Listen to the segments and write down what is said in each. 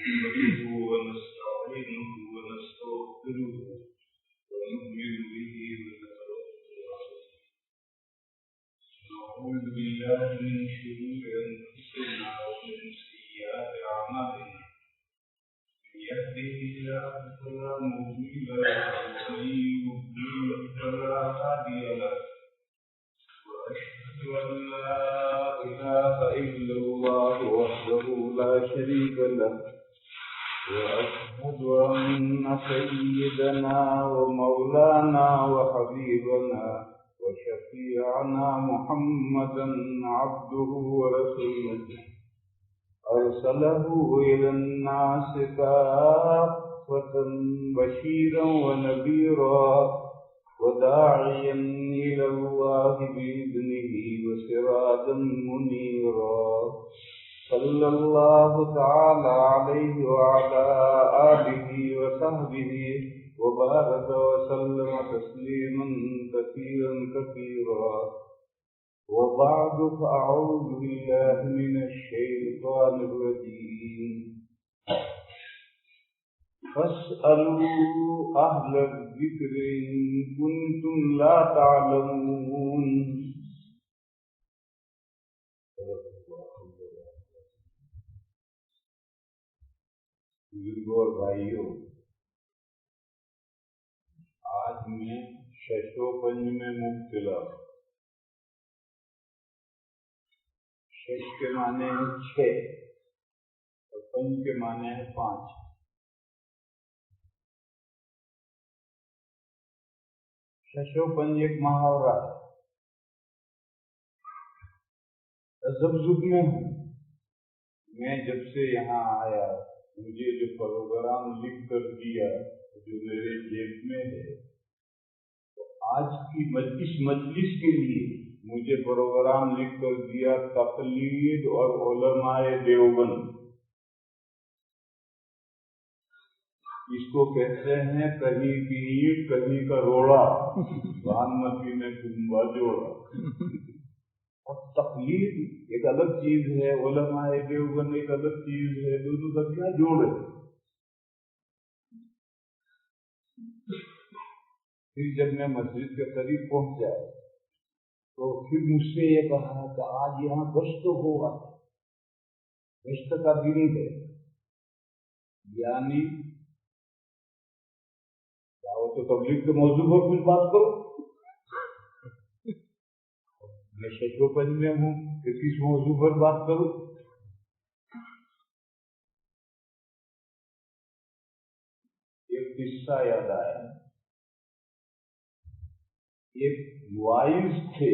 نحمده ونستعينه ونستغفره ونؤمن به ونتوكل عليه ونعوذ بالله من شرور أنفسنا ومن سيئات أعمالنا من يهده الله فلا مضل له ومن يضلل فلا هادي له وأشهد أن لا إله إلا الله وحده لا شريك له وأشهد أن سيدنا ومولانا وحبيبنا وشفيعنا محمدا عبده ورسوله أرسله إلى الناس كافة بشيرا ونذيرا وداعيا إلى الله بإذنه وسراجا منيرا صلى الله تعالى عليه وعلى آله وصحبه وبارك وسلم تسليما كثيرا كثيرا وبعد فأعوذ بالله من الشيطان الرجيم فاسألوا أهل الذكر إن كنتم لا تعلمون بزرگوں اور بھائیوں، آج میں ششو پنج میں مبتلا ہوں۔ شش کے معنی ہے 6 اور پنج کے معنی ہے 5۔ ششو پنج ایک محاورہ ہے۔ تذبذب میں ہوں میں جب سے یہاں آیا، مجھے جو پروگرام لکھ کر دیا جو میرے جیب میں ہے، تو آج کی اس مجلس کے لیے مجھے پروگرام لکھ کر دیا تقلید اور علماء دیوبند۔ اس کو کہتے ہیں کہیں کی اینٹ کہیں کا روڑا، بانمتی میں کنبا جوڑا۔ اور تقلید ایک الگ چیز ہے، علماء دیوبند ایک الگ چیز ہے، دونوں کا کیا جوڑ ہے؟ پھر جب میں مسجد کے قریب پہنچا تو پھر مجھ سے یہ کہا کہ آج یہاں گشت ہوگا، گشت کا دن ہے، یعنی دعوت و تبلیغ کے موضوع پر کچھ بات کرو۔ میں ششو پنج میں ہوں کہ کس موضوع پر بات کروں؟ ایک قصہ یاد آیا۔ ایک وائز تھے،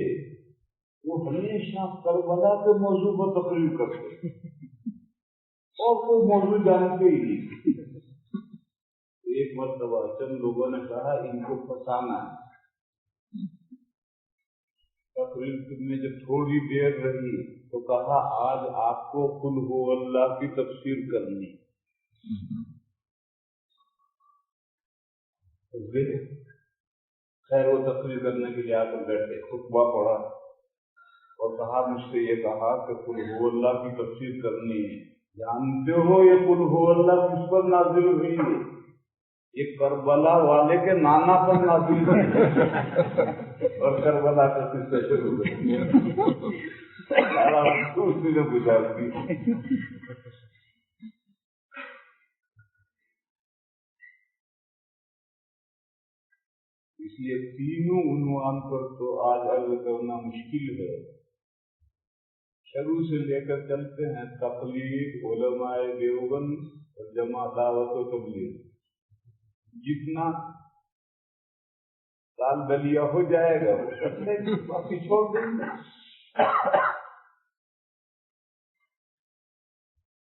وہ ہمیشہ کربلا کے موضوع پر تقریر کرتے اور کوئی موضوع جانتے ہی نہیں۔ ایک مرتبہ چند لوگوں نے کہا ان کو پھنسانا ہے۔ تقریر میں جب تھوڑی دیر رہی تو کہا آج آپ کو قل ہو اللہ کی تفسیر کرنی۔ خیر وہ تقریر کرنے کے لیے آ کر بیٹھے، خطبہ پڑھا اور کہا مجھ سے یہ کہا کہ قل ہو اللہ کی تفسیر کرنی ہے۔ جانتے ہو یہ قل ہو اللہ کس پر نازل ہوئی ہے؟ یہ کربلا والے کے نانا پر نازل ہوئی اور کربلا کا قصہ شروع ہوا۔ اسی نے گزار دی۔ اس لیے تینوں عنوان پر تو آج عرض کرنا مشکل ہے۔ شروع سے لے کر چلتے ہیں تقلید، علماء دیوبند اور جمع دعوت و تبلیغ۔ جتنا سال دلیا ہو جائے گا باقی چھوڑ دیں گے۔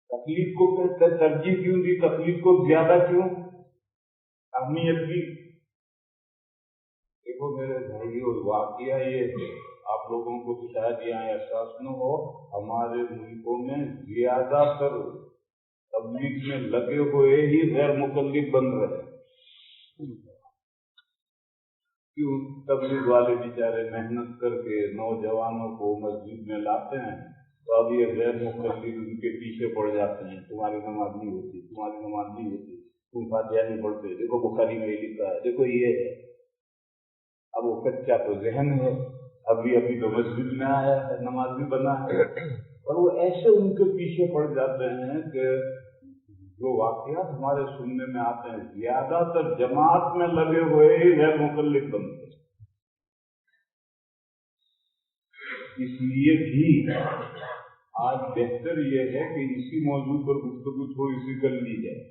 تقلید کو ترجیح کیوں دی؟ تقلید کو زیادہ کیوں اہمیت دی؟ دیکھو میرے بھائیو، واقعہ یہ ہے، آپ لوگوں کو شاید یہاں احساس نہ ہو، ہمارے ملکوں میں زیادہ تر تبلیغ میں لگے ہوئے ہی غیر مقلد بن رہے ہیں۔ کیوں؟ تبلیغ والے بیچارے محنت کر کے نوجوانوں کو مسجد میں لاتے ہیں تو اب یہ غیر مقلد ان کے پیچھے پڑ جاتے ہیں، تمہاری نماز نہیں ہوتی، تمہاری نماز نہیں ہوتی، تم فاتحہ نہیں پڑھتے، دیکھو بخاری میں یہ لکھا ہے، دیکھو یہ ہے۔ اب وہ کچا تو ذہن ہے، ابھی تو مسجد میں آیا ہے، نماز بھی بنا ہے، اور وہ ایسے ان کے پیچھے پڑ جاتے ہیں کہ جو واقعات ہمارے سننے میں آتے ہیں زیادہ تر جماعت میں لگے ہوئے ہی غیر مقلد بنتے ہیں۔ اس لیے بھی آج بہتر یہ ہے کہ اسی موضوع پر گفتگو تھوڑی سی کر لی جائے۔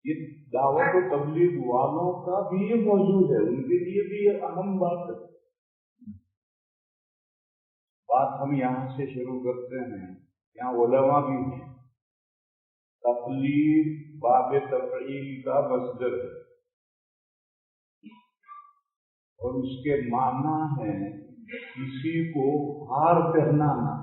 یہ دعوت و تبلیغ والوں کا بھی یہ موضوع ہے، ان کے لیے بھی یہ اہم بات ہے۔ بات ہم یہاں سے شروع کرتے ہیں، یہاں علماء بھی ہیں۔ تقلید باب تفعیل کا مصدر ہے اور اس کے معنی ہے کسی کو ہار پہنانا۔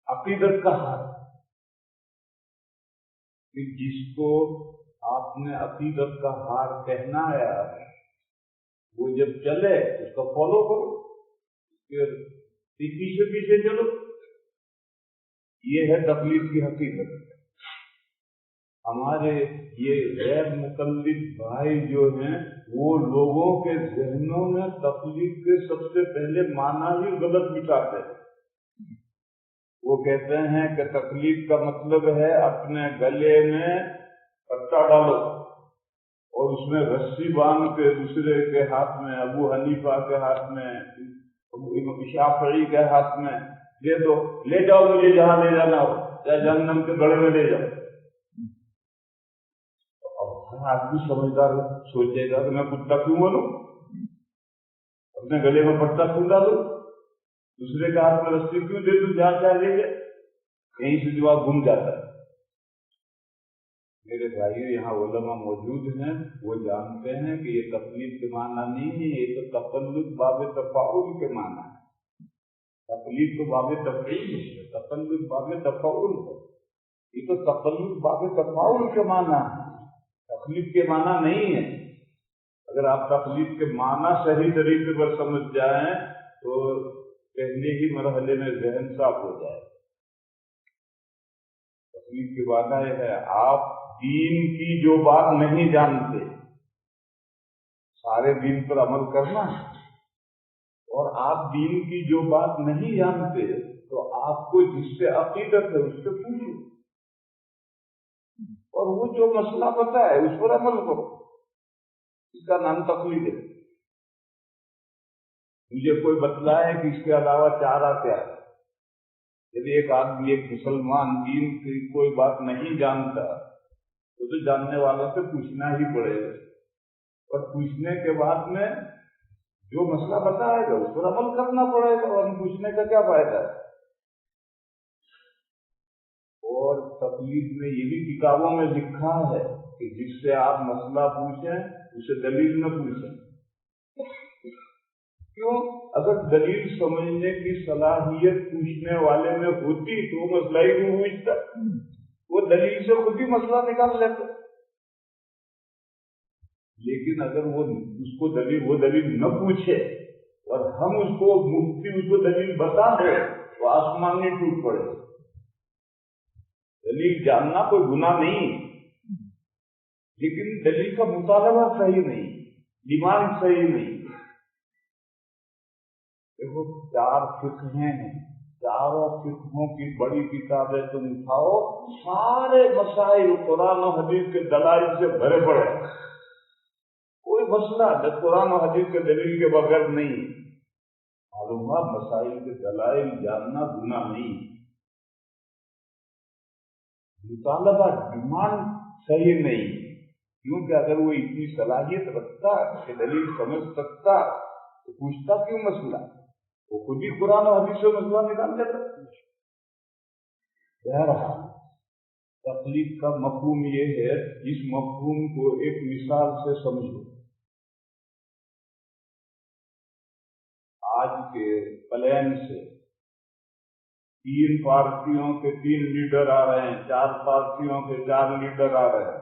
عقیدت کا ہار، کہ جس کو آپ نے عقیدت کا ہار پہنایا وہ جب چلے اس کو فالو کرو، پھر پیچھے پیچھے چلو۔ یہ ہے تقلید کی حقیقت۔ ہمارے یہ غیر مقلد بھائی جو ہیں وہ لوگوں کے ذہنوں میں تقلید کے سب سے پہلے معنی ہی غلط بٹھاتے ہیں۔ وہ کہتے ہیں کہ تقلید کا مطلب ہے اپنے گلے میں پٹا ڈالو اور اس میں رسی باندھ کے دوسرے کے ہاتھ میں، ابو حنیفہ کے ہاتھ میں، شافعی کے ہاتھ میں دے دو، لے جاؤ مجھے جہاں لے جانا ہو، چاہے جہنم کے گڑھے میں لے جاؤ۔ اب ہر آدمی سمجھدار سوچے گا کہ میں کتا کیوں بنوں، اپنے گلے میں پٹا کیوں ڈالوں، دوسرے کے ہاتھ میں رسی کیوں دے دوں، جہاں چاہے لے جائے۔ یہیں سے جواب گم جاتا ہے۔ میرے بھائی یہاں علماء موجود ہیں، وہ جانتے ہیں کہ یہ تقلید کے معنی نہیں ہے، یہ تو تقلد باب تفاعل کے معنی ہے۔ تقلید تو باب تفعیل ہے، تقلد باب تفاعل ہے، یہ تو تقلد باب تفاعل کے معنی ہے، تقلید کے معنی نہیں ہے۔ اگر آپ تقلید کے معنی صحیح طریقے پر سمجھ جائیں تو پہلے ہی مرحلے میں ذہن صاف ہو جائے۔ تقلید کی بات یہ ہے آپ دین کی جو بات نہیں جانتے، سارے دین پر عمل کرنا ہے، اور آپ دین کی جو بات نہیں جانتے تو آپ کو جس سے عقیدت ہے اس سے پوچھو، اور وہ جو مسئلہ پتہ ہے اس پر عمل کرو۔ اس کا نام تقلید ہے۔ مجھے کوئی بتلائے کہ اس کے علاوہ چارہ کیا ہے۔ یدی ایک آدمی، ایک مسلمان دین کی کوئی بات نہیں جانتا تو جاننے والوں سے پوچھنا ہی پڑے گا، اور پوچھنے کے بعد میں جو مسئلہ بتائے گا اس پر عمل کرنا پڑے گا، اور پوچھنے کا کیا فائدہ ہے۔ اور تقلید میں یہ بھی کتابوں میں لکھا ہے کہ جس سے آپ مسئلہ پوچھیں اسے دلیل نہ پوچھیں۔ کیوں؟ اگر دلیل سمجھنے کی صلاحیت پوچھنے والے میں ہوتی تو مسئلہ ہی نہیں پوچھتا، وہ دلیل سے خود ہی مسئلہ نکال لیتا۔ لیکن اگر وہ اس کو وہ دلیل نہ پوچھے اور ہم اس کو مفتی اس کو دلیل بتا دیں تو آسمان نہیں ٹوٹ پڑے۔ دلیل جاننا کوئی گناہ نہیں، لیکن دلیل کا مطالبہ صحیح نہیں، ڈیمانڈ صحیح نہیں۔ دیکھو 4 فقہ ہیں، چاروں فقہوں کی بڑی کتابیں تم اٹھاؤ، سارے مسائل قرآن و حدیث کے دلائل سے بھرے پڑے، کوئی مسئلہ جب قرآن و حدیث کے دلیل کے بغیر نہیں۔ معلومات مسائل کے دلائل جاننا گناہ نہیں، مطالبہ ڈیمانڈ صحیح نہیں، کیونکہ اگر وہ اتنی صلاحیت رکھتا کہ دلیل سمجھ سکتا تو پوچھتا کیوں مسئلہ، وہ خود ہی قرآن و حدیث سے مسئلہ نکال دیتا۔ بہرحال تقلید کا مفہوم یہ ہے، اس مفہوم کو ایک مثال سے سمجھو۔ آج کے پلین سے 3 پارٹیوں کے 3 لیڈر آ رہے ہیں، 4 پارٹیوں کے 4 لیڈر آ رہے ہیں،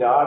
4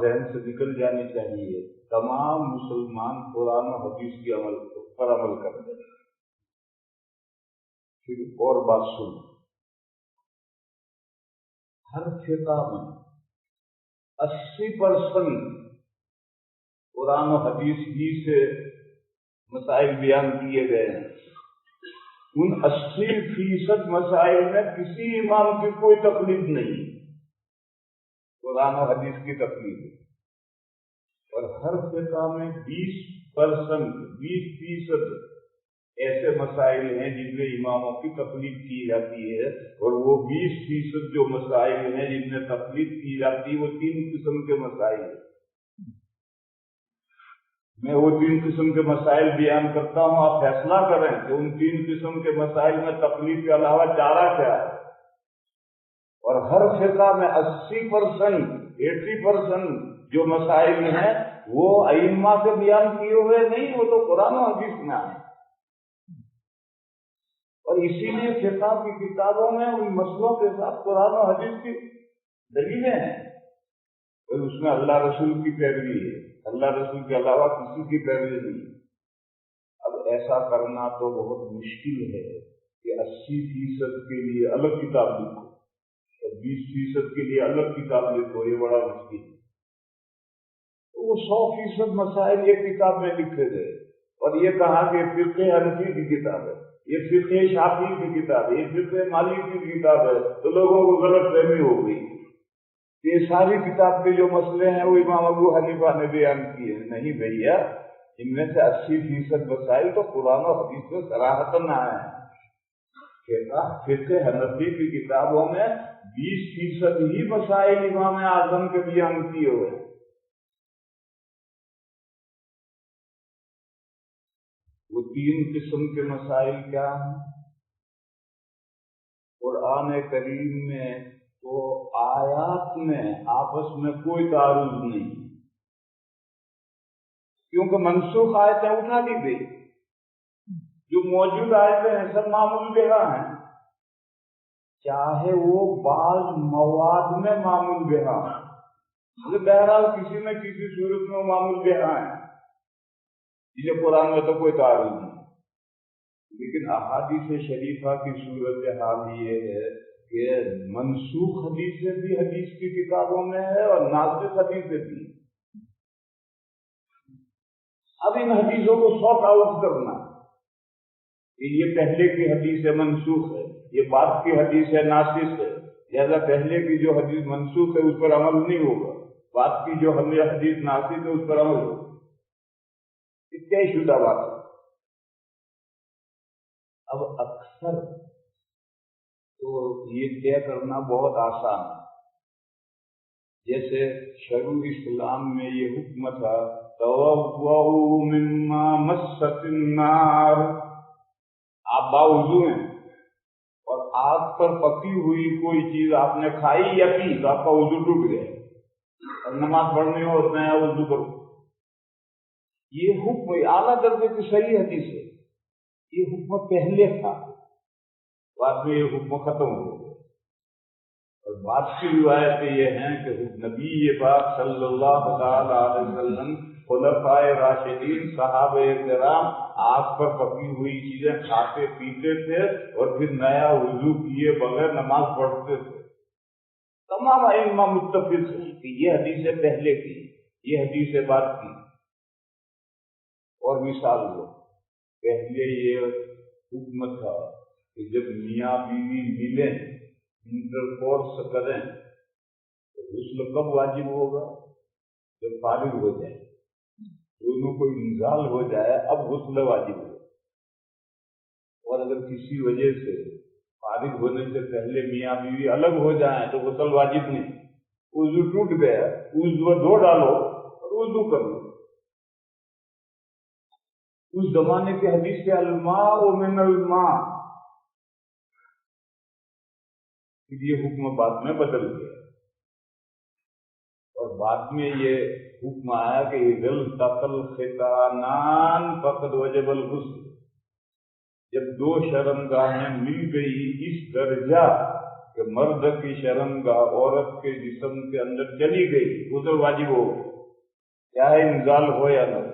ذہن سے نکل جانی چاہیے، تمام مسلمان قرآن و حدیث کی پر عمل کرتے ہیں۔ پھر اور بات سن، ہر فقہ میں 80% قرآن و حدیث ہی سے مسائل بیان کیے گئے ہیں۔ ان 80% مسائل میں کسی امام کی کوئی تقلید نہیں، قرآن و حدیث کی تقلید ہے۔ اور ہر فقہ میں 20% ایسے مسائل ہیں جن میں اماموں کی تقلید کی جاتی ہے، اور وہ 20% جو مسائل ہیں جن میں تقلید کی جاتی ہے وہ 3 قسم کے مسائل ہیں۔ میں وہ 3 قسم کے مسائل بیان کرتا ہوں، آپ فیصلہ کریں کہ ان 3 قسم کے مسائل میں تقلید کے علاوہ چارہ کیا ہے۔ اور ہر فقہ میں 80% جو مسائل ہیں وہ ائمہ سے بیان کیے ہوئے نہیں، وہ تو قرآن و حدیث میں آئے۔ اور اسی لیے فقہ کی کتابوں میں ان مسئلوں کے ساتھ قرآن و حدیث کی دلیلیں ہیں، اور اس میں اللہ رسول کی پیروی ہے، اللہ رسول کے علاوہ کسی کی پیروی نہیں۔ اب ایسا کرنا تو بہت مشکل ہے کہ 80% کے لیے الگ کتاب لکھو اور 20% کے لیے الگ کتاب لکھو، یہ بڑا مشکل ہے۔ تو وہ 100% مسائل ایک کتاب میں لکھے گئے، اور یہ کہا کہ فقہ حنفی کی کتاب ہے، یہ فقہ شافعی کی کتاب ہے، یہ فقہ مالکی کی کتاب ہے، تو لوگوں کو غلط فہمی ہو گئی۔ یہ ساری کتاب کے جو مسئلے ہیں وہ امام ابو حنیفہ نے بیان کیے ہیں۔ نہیں بھیا، ان میں سے 80% مسائل تو قرآن و حدیث سے صراحتاً آئے ہیں۔ فقہ حنفی کی کتابوں میں 20% ہی مسائل امام اعظم کے بیان کیے ہوئے ہیں۔ وہ 3 قسم کے مسائل کیا ہیں؟ قرآن کریم میں تو آیات میں آپس میں کوئی تعارض نہیں، کیونکہ منسوخ آیتیں اٹھا دی گئی، جو موجود آیتیں ہیں سب معمول بہا ہیں، چاہے وہ بعض مواد میں معمول بہا ہیں، بہرحال کسی نہ کسی صورت میں وہ معمول بہا ہیں، جسے قرآن میں تو کوئی تعارض نہیں۔ لیکن احادیث شریفہ کی صورت حال یہ ہے کہ منسوخ حدیثیں بھی حدیث کی کتابوں میں ہے اور ناسخ حدیثیں بھی۔ اب ان حدیثوں کو سارٹ آؤٹ کرنا کہ یہ پہلے کی حدیث ہے منسوخ ہے، یہ بعد کی حدیث ہے ناسخ ہے، لہذا پہلے کی جو حدیث منسوخ ہے اس پر عمل نہیں ہوگا، بعد کی جو حدیث ناسخ ہے اس پر عمل ہوگا، یہ طے شدہ بات ہے۔ اب اکثر تو یہ طے کرنا بہت آسان ہے، جیسے شروع اسلام میں یہ حکم تھا توضؤوا مما مست النار، آپ باوضو ہیں اور آگ پر پکی ہوئی کوئی چیز آپ نے کھائی یا پی تو آپ کا وضو ٹوٹ گیا، اور نماز پڑھنی ہو تو نیا وضو کرو۔ یہ حکم اعلیٰ درجے کی صحیح حدیث ہے، یہ حکم پہلے تھا، بعد میں یہ حکم ختم ہو گیا۔ اور بعد کی روایتیں یہ ہیں کہ نبی پاک صلی اللہ تعالی علیہ وسلم، خلفائے راشدین، صحابہ کرام آگ پر پکی ہوئی چیزیں کھاتے پیتے تھے اور پھر نیا وضو کیے بغیر نماز پڑھتے تھے۔ تمام ائمہ متفق ہیں کہ یہ حدیث پہلے کی، یہ حدیث بعد کی۔ اور مثال لو، پہلے یہ حکم تھا کہ جب میاں بیوی ملیں، انٹرکورس کریں، تو غسل کب واجب ہوگا؟ جب فارغ ہو جائے، دونوں کو انزال ہو جائے، اب غسل واجب ہوگا۔ اور اگر کسی وجہ سے فارغ ہونے سے پہلے میاں بیوی الگ ہو جائیں تو غسل واجب نہیں، وضو ٹوٹ گیا، وضو دھو ڈالو اور وضو کر لو۔ اس زمانے کے حدیث سے الماء من الماء، یہ حکم بعد میں بدل گیا، اور بعد میں یہ حکم آیا کہ اذا التقى الختانان فقد وجب الغسل، جب دو شرمگاہیں مل گئی اس درجہ کہ مرد کی شرمگاہ عورت کے جسم کے اندر چلی گئی، غسل واجب ہو گئی، چاہے انزال ہو یا نہ ہو۔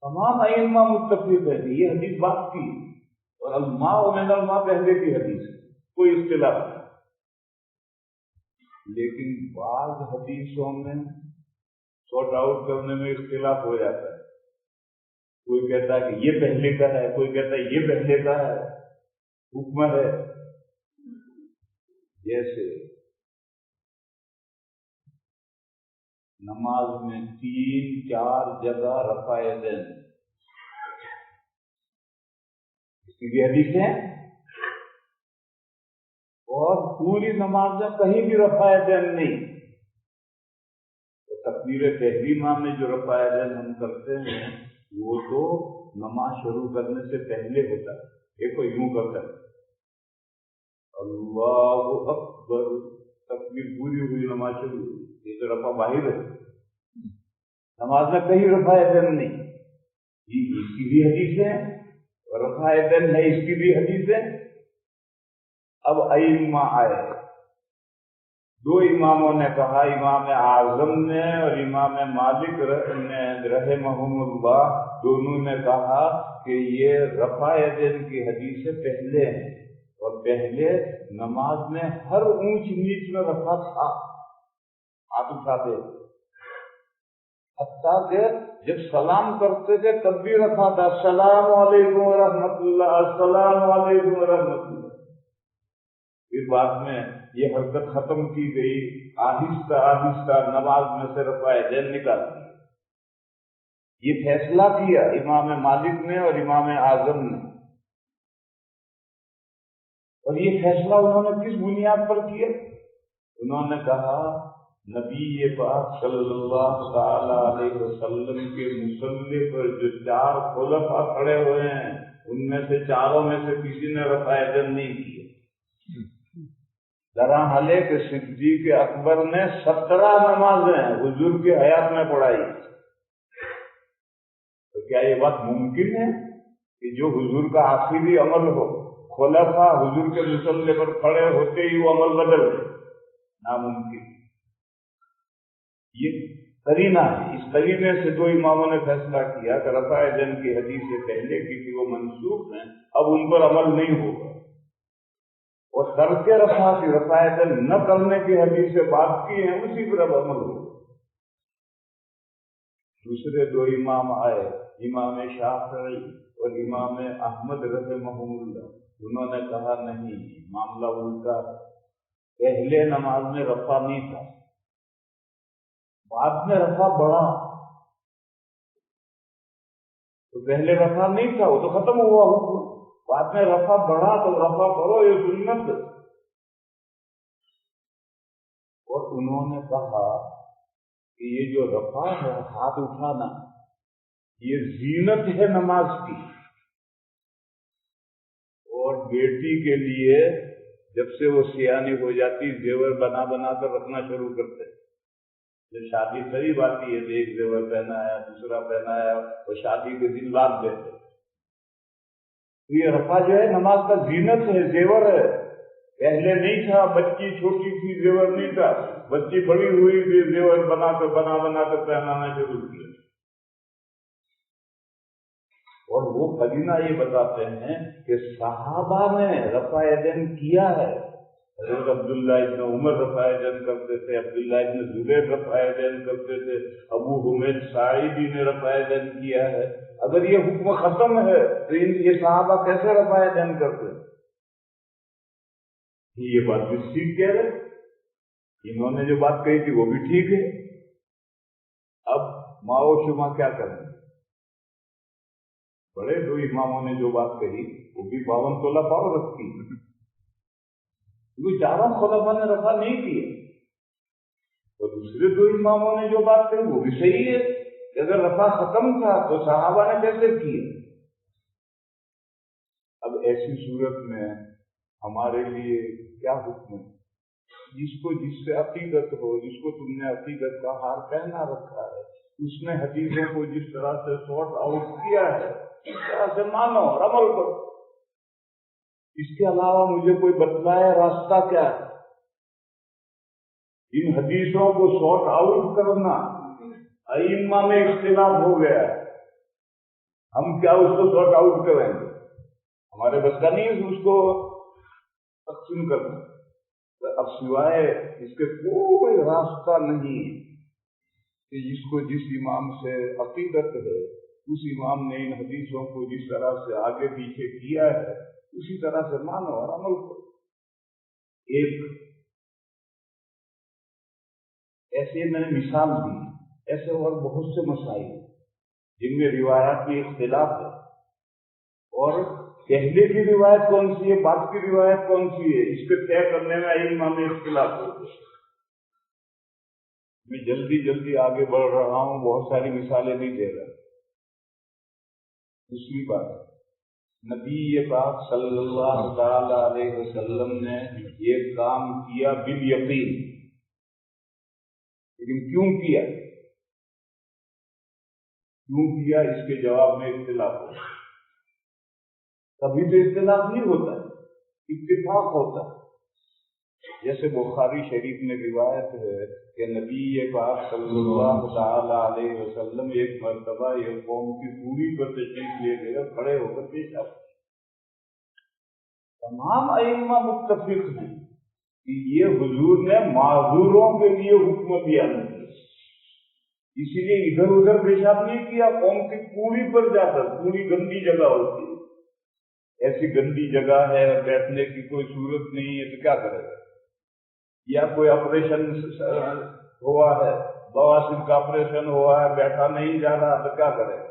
تمام ائمہ متفق ہے یہ حدیث بات کی، اور الماء من الماء پہلے کی حدیث ہے، کوئی اختلاف نہیں۔ لیکن بعض حدیثوں میں سارٹ آؤٹ کرنے میں اختلاف ہو جاتا ہے، کوئی کہتا ہے کہ یہ پہلے کا ہے، کوئی کہتا ہے یہ پہلے کا ہے، حکم ہے۔ جیسے نماز میں 3-4 جگہ رفع یدین، اس کی بھی حدیث ہے، اور پوری نماز میں کہیں بھی رفع یدین نہیں۔ تو تکبیر تحریمہ میں جو رفع یدین ہم کرتے ہیں وہ تو نماز شروع کرنے سے پہلے ہوتا ہے۔ دیکھو یوں کرتا ہے اللہ اکبر، تکبیر پوری ہوئی، نماز شروع ہوئی، یہ تو رفع باہر ہے، نماز میں کہیں رفع یدین نہیں۔ یہ اس کی بھی حدیث ہے، رفع یدین ہے، اس کی بھی حدیث ہے۔ اب ائمہ آئے، دو اماموں نے کہا، امام اعظم نے اور امام مالک نے رحمہم اللہ، دونوں نے کہا کہ یہ رفع یدین کی حدیث پہلے ہیں، اور پہلے نماز میں ہر اونچ نیچ میں رفع تھا، آپ اٹھاتے، حتیٰ کہ جب سلام کرتے تھے تب بھی رفع تھا، السلام علیکم ورحمۃ اللہ، السلام علیکم ورحمۃ اللہ۔ پھر بعد میں یہ حرکت ختم کی گئی، آہستہ آہستہ نماز میں سے رفع یدین نکال دی۔ یہ فیصلہ کیا امام مالک نے اور امام اعظم نے، اور یہ فیصلہ انہوں نے کس بنیاد پر کیا؟ انہوں نے کہا نبی پاک صلی اللہ تعالی علیہ وسلم کے مصلی پر جو 4 خلفاء کھڑے ہوئے ہیں ان میں سے چاروں میں سے کسی نے رفع یدین نہیں کیے۔ ذرا حالے کہ صدیق اکبر نے 17 نمازیں حضور کی حیات میں پڑھائی، تو کیا یہ بات ممکن ہے کہ جو حضور کا آخری عمل ہو، خلفاء حضور کے مصلی پر کھڑے ہوتے ہی وہ عمل بدل گئے؟ ناممکن۔ یہ قرینہ ہے، اس قرینے سے دو اماموں نے فیصلہ کیا کہ رفع یدین کی حدیث سے پہلے کی تھی وہ منسوخ ہیں، اب ان پر عمل نہیں ہوگا، اور ترک رفع کی رفع یدین نہ کرنے کی حدیث سے بات کی ہیں اسی پر اب عمل ہوگا۔ دوسرے دو امام آئے، امام شافعی اور امام احمد رحمہم اللہ، انہوں نے کہا نہیں، معاملہ الٹا ہے، پہلے نماز میں رفع نہیں تھا، بعد میں رفع بڑھا، تو پہلے رفع نہیں تھا وہ تو ختم ہوا حکم، بعد میں رفع بڑھا تو رفع کرو، یہ سنت۔ اور انہوں نے کہا کہ یہ جو رفع ہے، ہاتھ اٹھانا، یہ زینت ہے نماز کی، اور بیٹی کے لیے جب سے وہ سیانی ہو جاتی زیور بنا بنا کر رکھنا شروع کرتے، جب شادی قریب آتی ہے تو ایک زیور پہنایا، دوسرا پہنایا، وہ شادی کے دن لاد دیتے۔ یہ رفع جو ہے نماز کا زینت ہے، زیور ہے، پہلے نہیں تھا، بچی چھوٹی تھی زیور نہیں تھا، بچی بڑی ہوئی تھی زیور بنا کر پہنانا شروع کیا۔ اور وہ قرینہ یہ بتاتے ہیں کہ صحابہ نے رفع یدین کیا ہے، حضرت عبداللہ ابن عمر رفع یدین کرتے تھے، عبداللہ ابن زبیر رفع یدین کرتے تھے، ابو حمید ساعدی نے رفع یدین کیا ہے۔ اگر یہ حکم ختم ہے تو یہ صحابہ کیسے رفع یدین کرتے؟ یہ بات بھی ٹھیک کہہ رہے، انہوں نے جو بات کہی تھی وہ بھی ٹھیک ہے۔ اب ماؤ شما کیا کریں؟ بڑے دو اماموں نے جو بات کہی وہ بھی 52 تولہ پاؤ رکھی، کیونکہ چاروں خلفاء نے رفع نہیں کیے، اور دوسرے دو اماموں نے جو بات کہی وہ بھی صحیح ہے کہ اگر رفع ختم تھا تو صحابہ نے کیسے کیے۔ اب ایسی صورت میں ہمارے لیے کیا حکم ہے؟ جس کو جس سے عقیدت ہو، جس کو تم نے عقیدت کا ہار پہنا رکھا ہے، اس نے حدیثوں کو جس طرح سے سارٹ آؤٹ کیا ہے اس طرح سے مانو اور عمل کرو۔ اس کے علاوہ مجھے کوئی بتلائے راستہ کیا ہے؟ ان حدیثوں کو سارٹ آؤٹ کرنا ائمہ میں اختلاف ہو گیا ہے، ہم کیا اس کو سارٹ آؤٹ کریں گے؟ ہمارے بس کا نہیں ہے اس کو تقسیم کرنا، اب سوائے اس کے کوئی راستہ نہیں کہ جس کو جس امام سے عقیدت ہے اس امام نے ان حدیثوں کو جس طرح سے آگے پیچھے کیا ہے اسی طرح سے مانو اور عمل کرو۔ ایک ایسے میں نے مثال دی، ایسے اور بہت سے مسائل جن میں روایات میں اختلاف ہے، اور پہلے کی روایت کون سی ہے بعد کی روایت کون سی ہے اس کو طے کرنے میں ائمہ میں اختلاف ہو گیا۔ میں جلدی آگے بڑھ رہا ہوں، بہت ساری مثالیں نہیں دے رہا۔ دوسری بات، نبی پاک صلی اللہ تعالی علیہ وسلم نے یہ کام کیا بالیقین، لیکن کیوں کیا اس کے جواب میں اختلاف ہوتا ہے۔ کبھی تو اختلاف نہیں ہوتا ہے، اتفاق ہوتا ہے۔ جیسے بخاری شریف میں روایت ہے کہ نبی پاک صلی اللہ تعالی علیہ وسلم ایک مرتبہ ایک قوم کی پوری پر تشریف لے گئے اور کھڑے ہو کر پیشاب، تمام ائمہ متفق ہیں کہ یہ حضور نے معذوروں کے لیے حکم بیان کیا، اسی لیے ادھر ادھر پیشاب نہیں کیا، قوم کی پوری پر جا کر، پوری گندی جگہ ہوتی ہے، ایسی گندی جگہ ہے بیٹھنے کی کوئی صورت نہیں ہے تو کیا کرے گا، یا کوئی آپریشن ہوا ہے، بواسیر کا آپریشن ہوا ہے، بیٹھا نہیں جا رہا تو کیا کرے گا؟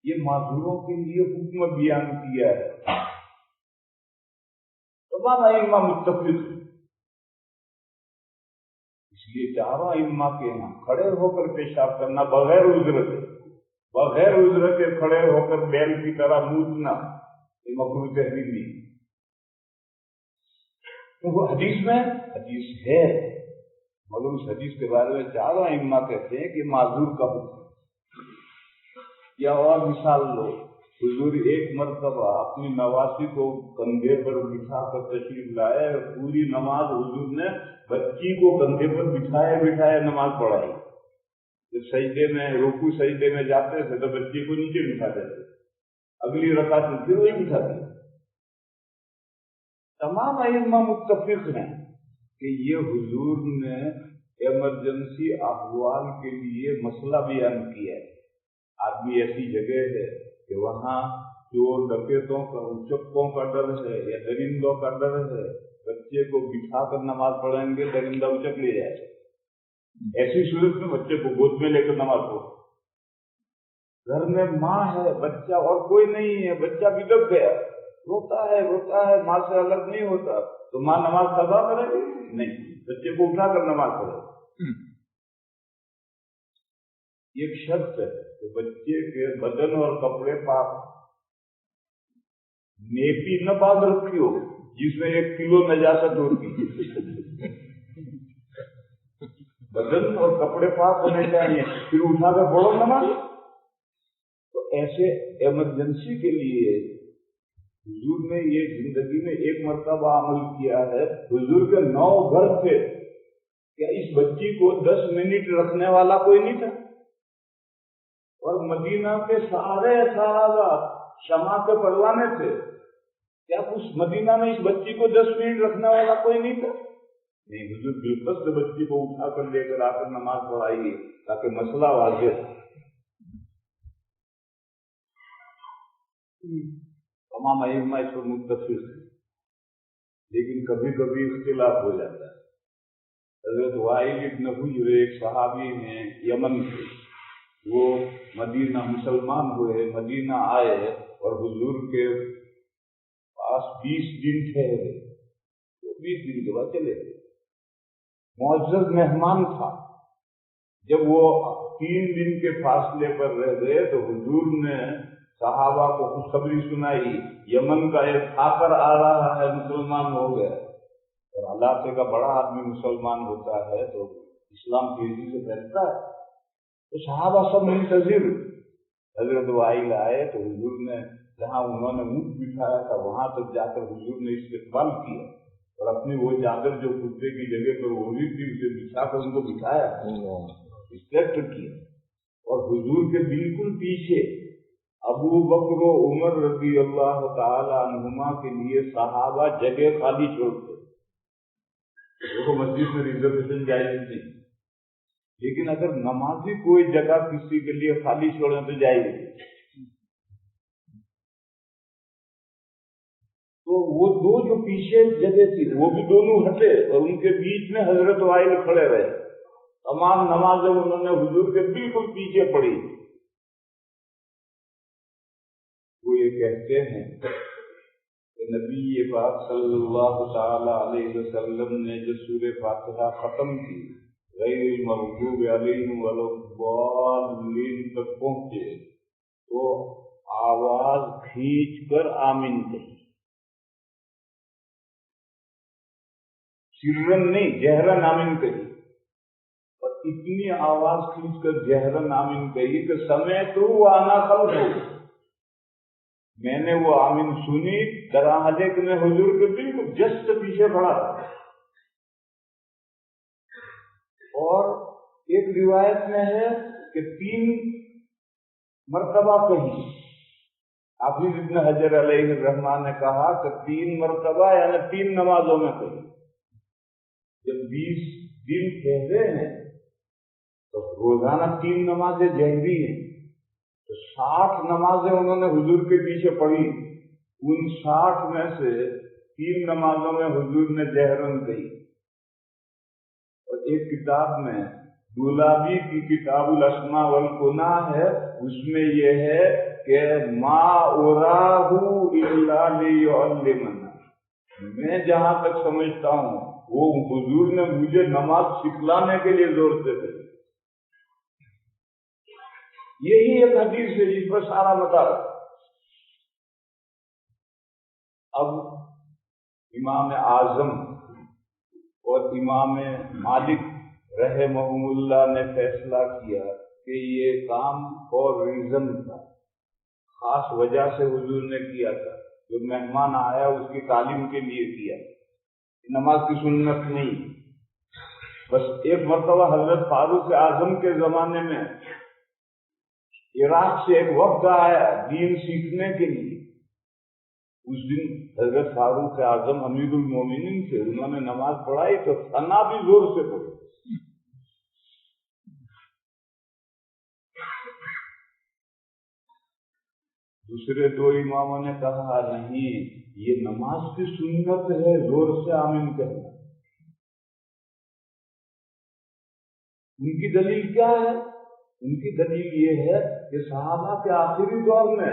یہ معذوروں کے لیے حکم بیان کیا ہے، تمام ائمہ متفق ہیں۔ اس لیے چاروں ائمہ کے یہاں کھڑے ہو کر پیشاب کرنا بغیر عذر کے کھڑے ہو کر بیل کی طرح موتنا یہ مکروہ تحریم نہیں۔ وہ حدیث ہے مگر اس حدیث کے بارے میں چاروں ائمہ کہتے ہیں کہ معذور کا حکم۔ یا اور مثال لو، حضور ایک مرتبہ اپنی نواسی کو کندھے پر بٹھا کر تشریف لائے اور پوری نماز حضور نے بچی کو کندھے پر بٹھائے نماز پڑھائی۔ جب سجدے میں رکوع سجدے میں جاتے تھے تو بچی کو نیچے بٹھاتے تھے، اگلی رکعت میں پھر وہی بٹھاتے تھے۔ تمام ائمہ متفق ہیں کہ یہ حضور نے ایمرجنسی احوال کے لیے مسئلہ بیان کیا ہے۔ آدمی ایسی جگہ ہے کہ وہاں چور ڈکیتوں کا اچکوں کا ڈر ہے یا درندوں کا ڈر ہے، بچے کو بٹھا کر نماز پڑھیں گے درندہ اچک لے جائے، ایسی صورت میں بچے کو گود میں لے کر نماز پڑھو۔ گھر میں ماں ہے، بچہ اور کوئی نہیں ہے، بچہ بگڑ گیا، روتا ہے ماں سے الگ نہیں ہوتا، تو ماں نماز قضا کرے گی؟ نہیں، بچے کو اٹھا کر نماز پڑھے۔ ایک شرط ہے کہ بچے کے بدن اور کپڑے پاک، نیپی نہ باندھ رکھی ہو جس میں 1 کلو نجاست ہوتی، بدن اور کپڑے پاک ہونے چاہیے، پھر اٹھا کر پڑھو نماز۔ تو ایسے ایمرجنسی کے لیے حضور نے یہ زندگی میں ایک مرتبہ عمل کیا ہے۔ حضور کے 9 گھر تھے، کیا اس بچی کو 10 منٹ رکھنے والا کوئی نہیں تھا؟ اور مدینہ کے سارے صحابہ شمع کے پروانے تھے، کیا اس مدینہ میں اس بچی کو 10 منٹ رکھنے والا کوئی نہیں تھا؟ نہیں، حضور بالقصد بچی کو اٹھا کر لے کر آ کر نماز پڑھائی تاکہ مسئلہ واضح ہو۔ تمام ائمہ اس پر متفق ہیں، لیکن کبھی کبھی اختلاف ہو جاتا ہے۔ حضرت وائل ابن حجر ایک صحابی ہیں یمن سے، وہ مدینہ مسلمان ہوئے، مدینہ آئے اور حضور کے پاس 20 دن ٹھہرے، 20 دن کے بعد چلے گئے۔ معزز مہمان تھا۔ جب وہ 3 دن کے فاصلے پر رہ گئے تو حضور نے صحابہ کو خوشخبری سنائی، یمن کا ایک آقر آ رہا ہے، مسلمان ہو گیا۔ اور علاقے کا بڑا آدمی مسلمان ہوتا ہے تو اسلام تیزی سے پھیلتا ہے، تو صحابہ سب منتظر۔ حضرت وائل آئے تو حضور نے جہاں انہوں نے اونٹ بٹھایا تھا وہاں تک جا کر حضور نے استقبال کیا اور اپنی وہ چادر جو خطبے کی جگہ پر اوڑھی تھی اسے بچھا کر ان کو بٹھایا، اسٹیپ کیا، اور حضور کے بالکل پیچھے ابو بکر و عمر رضی اللہ تعالی عنہما کے لیے صحابہ جگہ خالی چھوڑتے. دیکھو مسجد میں ریزرویشن جائز نہیں، لیکن اگر نمازی کوئی جگہ کسی کے لیے خالی چھوڑیں تو جائز نہیں. تو وہ دو جو پیچھے جگہ تھی وہ بھی دونوں ہٹے اور ان کے بیچ میں حضرت وائل کھڑے رہے. تمام نمازیں انہوں نے حضور کے بالکل پیچھے پڑھی. وہ یہ کہتے ہیں کہ نبی پاک صلی اللہ تعالی علیہ وسلم نے جو سورہ فاتحہ ختم کی غیر المغضوب علیہم ولا الضالین تک پہنچے تو آواز کھینچ کر آمین کہی. سرن نہیں، جہرن آمین کہی، اور اتنی آواز کھینچ کر جہرن آمین کہی کہ سمعت وانا خلفہ، میں نے وہ آمین سنی درحالے کہ میں حضور کے بالکل جسٹ پیچھے کھڑا تھا. اور ایک روایت میں ہے کہ 3 مرتبہ کہی. حافظ ابن حجر علیہ الرحمٰن نے کہا کہ 3 مرتبہ یعنی 3 نمازوں میں کہی. جب 20 دن کہہ رہے ہیں تو روزانہ 3 نمازیں جہری ہیں، تو 60 نمازیں انہوں نے حضور کے پیچھے پڑھی. ان 60 میں سے 3 نمازوں میں حضور نے جہرن کہی. اور ایک کتاب میں دولابی کی کتاب الاسماء والکنہ ہے، اس میں یہ ہے کہ ما اراہ الا لیعلمنا، میں جہاں تک سمجھتا ہوں وہ حضور نے مجھے نماز سکھلانے کے لیے زور سے دے. یہی ایک حدیث ہے جس پر سارا مدار. اب امام اعظم اور امام مالک رحمہم اللہ نے فیصلہ کیا کہ یہ کام اور ریزن تھا، خاص وجہ سے حضور نے کیا تھا. جو مہمان آیا اس کی تعلیم کے لیے کیا، نماز کی سنت نہیں. بس ایک مرتبہ حضرت فاروق اعظم کے زمانے میں عراق سے ایک وفد آیا دین سیکھنے کے لیے. اس دن حضرت فاروق اعظم امیر المومنین تھے، انہوں نے نماز پڑھائی تو ثنا بھی زور سے پڑھی. دوسرے 2 اماموں نے کہا نہیں، یہ نماز کی سنت ہے زور سے آمین کرنا. ان کی دلیل کیا ہے؟ ان کی دلیل یہ ہے کہ صحابہ کے آخری دور میں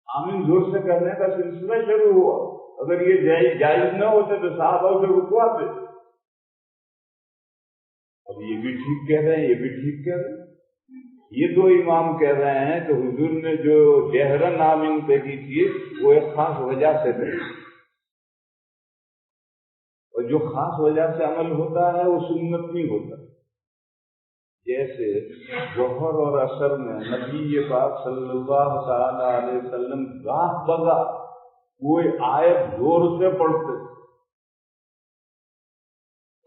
آمین زور سے کرنے کا سلسلہ شروع ہوا. اگر یہ جائز نہ ہوتے تو صحابہ اسے رکواتے. اب یہ بھی ٹھیک کہہ رہے ہیں، یہ بھی ٹھیک کہہ رہے ہیں. یہ 2 امام کہہ رہے ہیں کہ حضور نے جو جہرن آمین کہی تھی وہ ایک خاص وجہ سے کہی، اور جو خاص وجہ سے عمل ہوتا ہے وہ سنت نہیں ہوتا. جیسے ظہر اور عصر میں نبی پاک صلی اللہ تعالی علیہ وسلم گاہ بگاہ کوئی آیت زور سے پڑھتے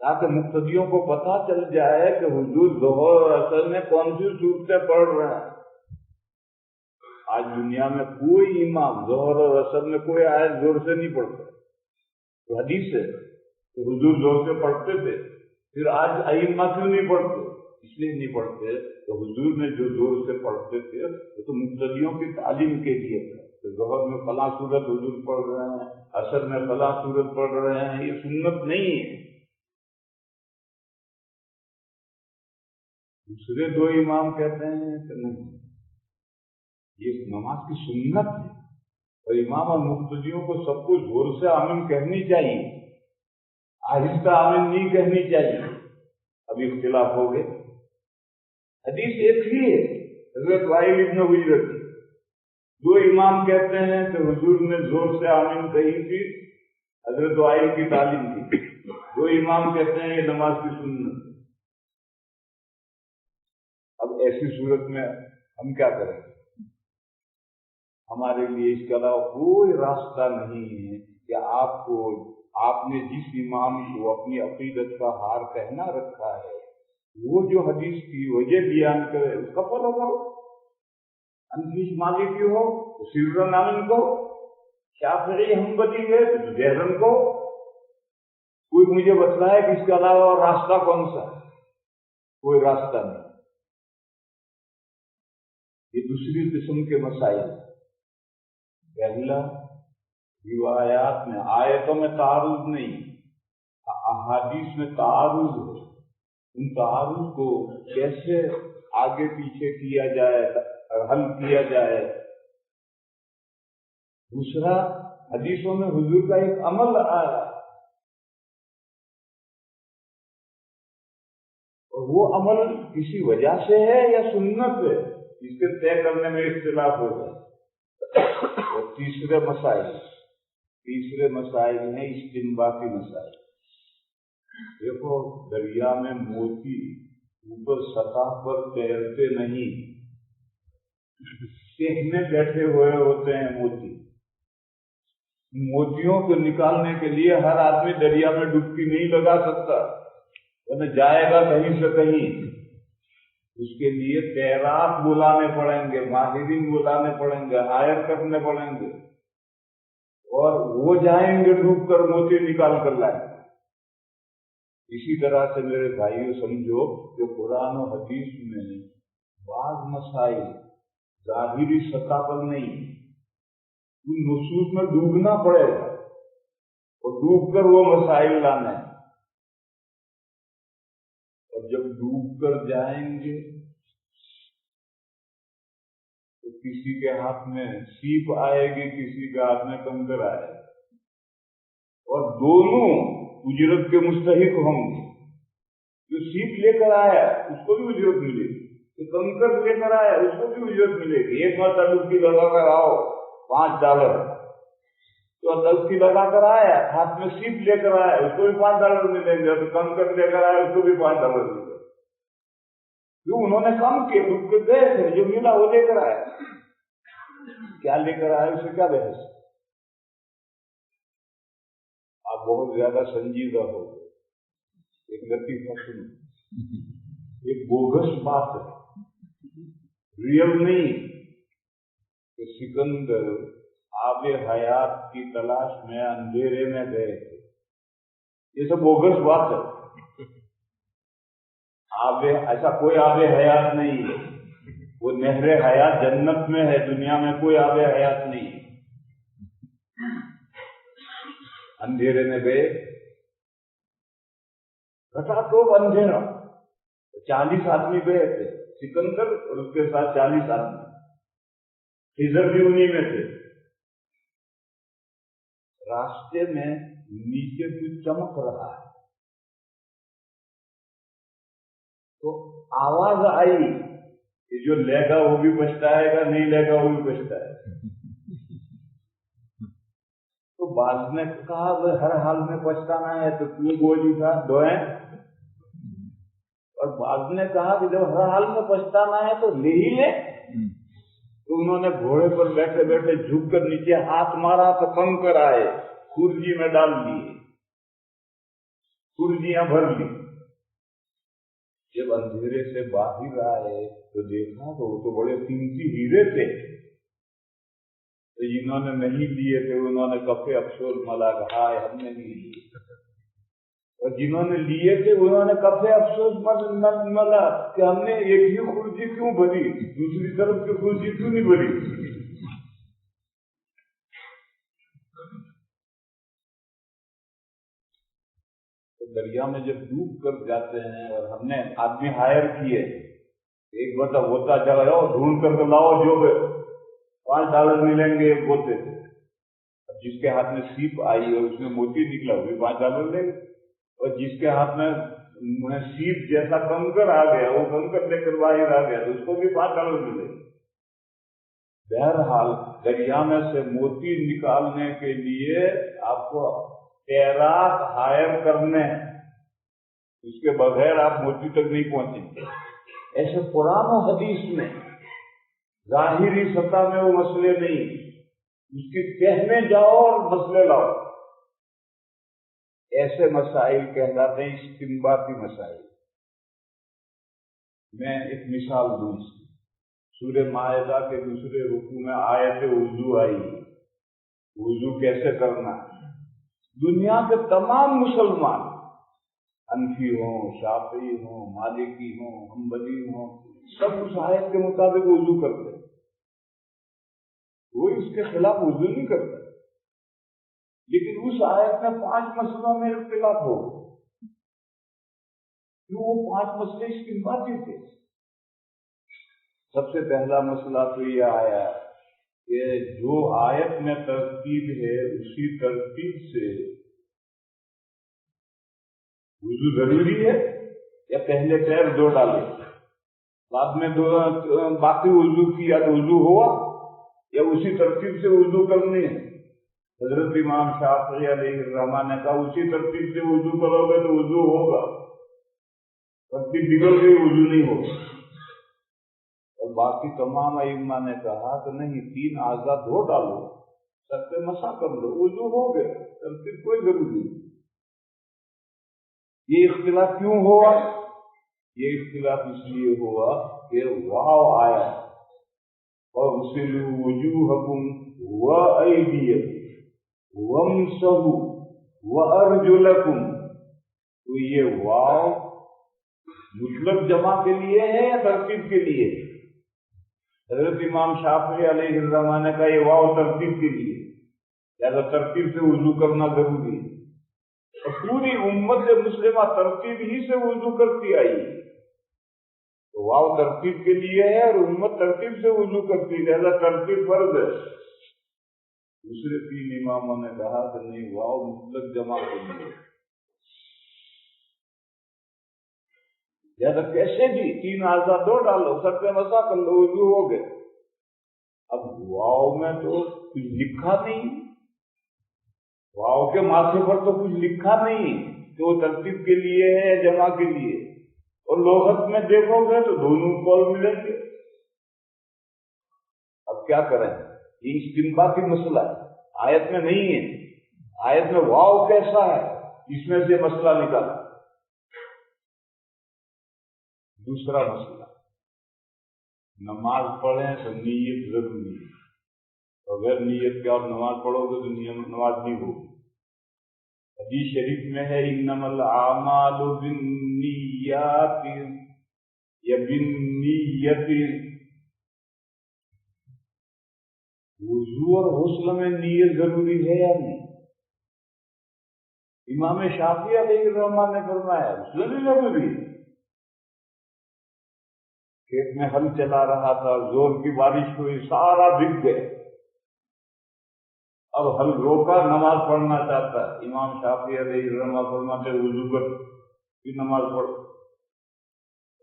تاکہ مقتدیوں کو پتہ چل جائے کہ حضور ظہر اور عصر میں کون سی صورتیں پڑھ رہے ہیں. آج دنیا میں کوئی امام ظہر اور عصر میں کوئی آیت زور سے نہیں پڑھتا. تو حدیث ہے کہ حضور زور سے پڑھتے تھے. پھر آج ائمہ کیوں نہیں پڑھتے؟ اس لیے نہیں پڑھتے کہ حضور نے جو زور سے پڑھتے تھے وہ تو مقتدیوں کی تعلیم کے لیے تھا. ظہر میں فلاں سورت حضور پڑھ رہے ہیں، عصر میں فلاں سورت پڑھ رہے ہیں، یہ سنت نہیں ہے. دوسرے 2 امام کہتے ہیں کہ نہیں، یہ نماز کی سنت ہے اور امام اور مقتدیوں کو سب کچھ زور سے آمین کہنی چاہیے، آہستہ آمین نہیں کہنی چاہیے. اب اختلاف ہو گئے. حدیث ایک ہی ہے حضرت وائل ابن حجر کی. 2 امام کہتے ہیں کہ حضور نے زور سے آمین کہی تھی، حضرت وائل کی تعلیم کی. 2 امام کہتے ہیں یہ نماز کی سنت. اب ایسی صورت میں ہم کیا کریں؟ ہمارے لیے اس کے علاوہ کوئی راستہ نہیں ہے کہ آپ نے جس امام کو اپنی عقیدت کا ہار پہنا رکھا ہے وہ جو حدیث کی وجہ بیان کرے اس کا فالو کرو. انفیس مالکی ہو سیرن عالم کو، شافعی حنبلی ہے تو زہرن کو. کوئی مجھے بتلائے کہ اس کے علاوہ راستہ کون سا ہے؟ کوئی راستہ نہیں. یہ دوسری قسم کے مسائل. پہلا، روایات میں آیتوں میں تعارض نہیں، احادیث میں تعارض ہے. ان تعارض کو کیسے آگے پیچھے کیا جائے، حل کیا جائے. دوسرا، حدیثوں میں حضور کا ایک عمل آیا اور وہ عمل کسی وجہ سے ہے یا سنت ہے، اس کے طے کرنے میں اختلاف ہو جائے. اور تیسرے مسائل ہیں استنباطی مسائل. دیکھو، دریا میں موتی اوپر سطح پر تیرتے نہیں، دیکھنے بیٹھے ہوئے ہوتے ہیں. موتیوں کو نکالنے کے لیے ہر آدمی دریا میں ڈبکی نہیں لگا سکتا، ورنہ جائے گا کہیں سے کہیں. اس کے لیے تیراک بلانے پڑیں گے، ماہرین بلانے پڑیں گے، ہائر کرنے پڑیں گے، اور وہ جائیں گے ڈوب کر موتی نکال کر لائیں گے. اسی طرح سے میرے بھائیوں سمجھو کہ قرآن و حدیث میں بعض مسائل ظاہری سطح پر نہیں، ان نصوص میں ڈوبنا پڑے گا اور ڈوب کر وہ مسائل لانے. اور جب ڈوب کر جائیں گے تو کسی کے ہاتھ میں سیپ آئے گی، کسی کے ہاتھ میں کنکر آئے گا، اور دونوں اجرت کے مستحق ہوں گے. جو سیپ لے کر آیا اس کو بھی اجرت ملے گی، جو کنکر لے کر آیا اس کو بھی اجرت ملے گی. ایک مرتبہ ڈبکی لگا کر آؤ $5، تو ڈبکی لگا کر آیا ہاتھ میں سیپ لے کر آیا اس کو بھی $5 ملیں گے، تو کنکر لے کر آیا اس کو بھی $5 ملیں گے. جو انہوں نے کم کیے ڈوب کے گئے تھے، جو ملا وہ لے کر آیا. کیا لے کر آیا اسے کیا بحث؟ آپ بہت زیادہ سنجیدہ ہو گئے. ایک لطیفہ سنو، ایک بوگس بات ہے، ریئل نہیں، کہ سکندر آب حیات کی تلاش میں اندھیرے میں گئے تھے. یہ سب بوگس بات ہے. ایسا کوئی آب حیات نہیں ہے. وہ نہر حیات جنت میں ہے، دنیا میں کوئی آب حیات نہیں ہے. اندھیرے میں گئے، گھٹا تو اندھیرا. 40 آدمی گئے تھے، سکندر اور اس کے ساتھ 40 آدمی، خضر بھی انہی میں تھے. راستے میں نیچے کچھ چمک رہا ہے تو آواز آئی کہ جو لے گا وہ بھی پچھتائے گا، نہیں لے گا وہ بھی پچھتائے گا. تو بعض نے کہا ہر حال میں پچھتانا ہے تو کیوں بوجھ اٹھا دوئیں. اور بعض نے کہا کہ جب ہر حال میں پچھتانا ہے تو لے ہی لے. تو انہوں نے گھوڑے پر بیٹھے بیٹھے جھک کر نیچے ہاتھ مارا تو کنکر آئے، خرجی میں ڈال لیے، خرجیاں بھر لی. جب اندھیرے سے باہر آئے تو دیکھا تو وہ تو بڑے قیمتی ہیرے تھے. تو جنہوں نے نہیں لیے تھے انہوں نے کفے افسوس ملا کہ ہائے ہم نے نہیں لیے، اور جنہوں نے لیے تھے انہوں نے کفے افسوس ملا کہ ہم نے ایک ہی خرجی کیوں بھری، دوسری طرف کی خرجی کیوں نہیں بھری. تو دریا میں جب ڈوب کر جاتے ہیں اور ہم نے آدمی ہائر کیے، ایک بتا ہوتا چلا ڈھونڈ کر لاؤ جو $5 ملیں گے ایک بوتے سے. اب جس کے ہاتھ میں سیپ آئی اور اس میں موتی نکلا وہ بھی $5 لے گا، اور جس کے ہاتھ میں سیپ جیسا کنکر آ گیا وہ کنکر لے کر باہر آ گیا تو اس کو بھی $5 ملے گا. بہرحال دریا میں سے موتی نکالنے کے لیے آپ کو تیراک ہائر کرنے، اس کے بغیر آپ موتی تک نہیں پہنچیں گے. ایسے قرآن و حدیث میں ظاہری سطح میں وہ مسئلے نہیں، اس کی کہنے جاؤ اور مسئلے لاؤ، ایسے مسائل کہلاتے ہیں استنباطی مسائل۔ میں ایک مثال دوں، سورہ مائدہ کے دوسرے رکوع میں آیت وضو آئی، وضو کیسے کرنا ہے۔ دنیا کے تمام مسلمان، حنفی ہوں، شافعی ہوں، مالکی ہوں، حنبلی ہوں، سب اس آیت کے مطابق وضو کرتے ہیں، کوئی اس کے خلاف وضو نہیں کرتا، لیکن اس آیت میں 5 مسئلوں میں اختلاف ہو، کیوں؟ وہ 5 مسئلے استنباطی تھے۔ سب سے پہلا مسئلہ تو یہ آیا کہ جو آیت میں ترتیب ہے اسی ترتیب سے وضو ضروری ہے، یا پہلے پیر دو ڈالے بعد میں باقی وضو کیا تو وضو ہوا، یا اسی ترتیب سے وضو کرنی ہے؟ حضرت امام شافعی علیہ الرحمہ نے کہا اسی ترتیب سے وضو کرو گے تو وضو ہوگا، ترتیب بگڑ گئی وضو نہیں ہوگا۔ اور باقی تمام ائمہ نے کہا کہ نہیں، 3 اعضاء دھو ڈالو، سر پہ مسح کر لو، وضو ہو گیا، ترتیب کوئی ضروری نہیں۔ یہ اختلاف کیوں ہوا؟ یہ اختلاف اس لیے ہوا کہ واو آیا اغسلوا وجوہکم وایدیکم وامسحوا وارجلکم، تو یہ واو مطلق جمع کے لیے ہے یا ترتیب کے لیے؟ حضرت امام شافعی علیہ الرحمہ نے کہا یہ واو ترتیب کے لیے، لہذا ترتیب سے وضو کرنا ضروری ہے۔ اور پوری امت مسلمہ ترتیب ہی سے وضو کرتی آئی، تو واو ترتیب کے لیے ہے اور امت ترتیب سے وضو کرتی، لہذا ترتیب فرض ہے۔ دوسرے 3 اماموں نے کہا کہ نہیں، واو مطلق جمع کے لیے، لہذا کیسے بھی 3 اعضاء دو ڈالو، سر پہ مسح کر لو، وضو ہو گئے۔ اب واو میں تو کچھ لکھا نہیں، واو کے ماتھے پر تو کچھ لکھا نہیں کہ وہ ترتیب کے لیے ہے یا جمع کے لیے، اور لغت میں دیکھو گے تو دونوں قول ملیں گے۔ اب کیا کریں؟ یہ استنباطی مسئلہ ہے، آیت میں نہیں ہے، آیت میں واو کیسا ہے اس میں سے مسئلہ نکالا۔ دوسرا مسئلہ، نماز پڑھیں تو نیت ضروری ہے، بغیر نیت کے آپ نماز پڑھو گے تو نماز نہیں ہوگی۔ حدیث شریف میں ہے انما الاعمال بالنیات یا بالنیت، وضو اور غسل میں نیت ضروری ہے یا نہیں؟ امام شافعی علیہ الرحمہ نے فرمایا غسل بھی ضروری ہے۔ کھیت میں ہل چلا رہا تھا، زور کی بارش ہوئی، سارا بھیگ گئے، اب ہل روکا، نماز پڑھنا چاہتا ہے، امام شافعی علیہ الرحمہ فرماتے وضو کر پھر نماز پڑھ،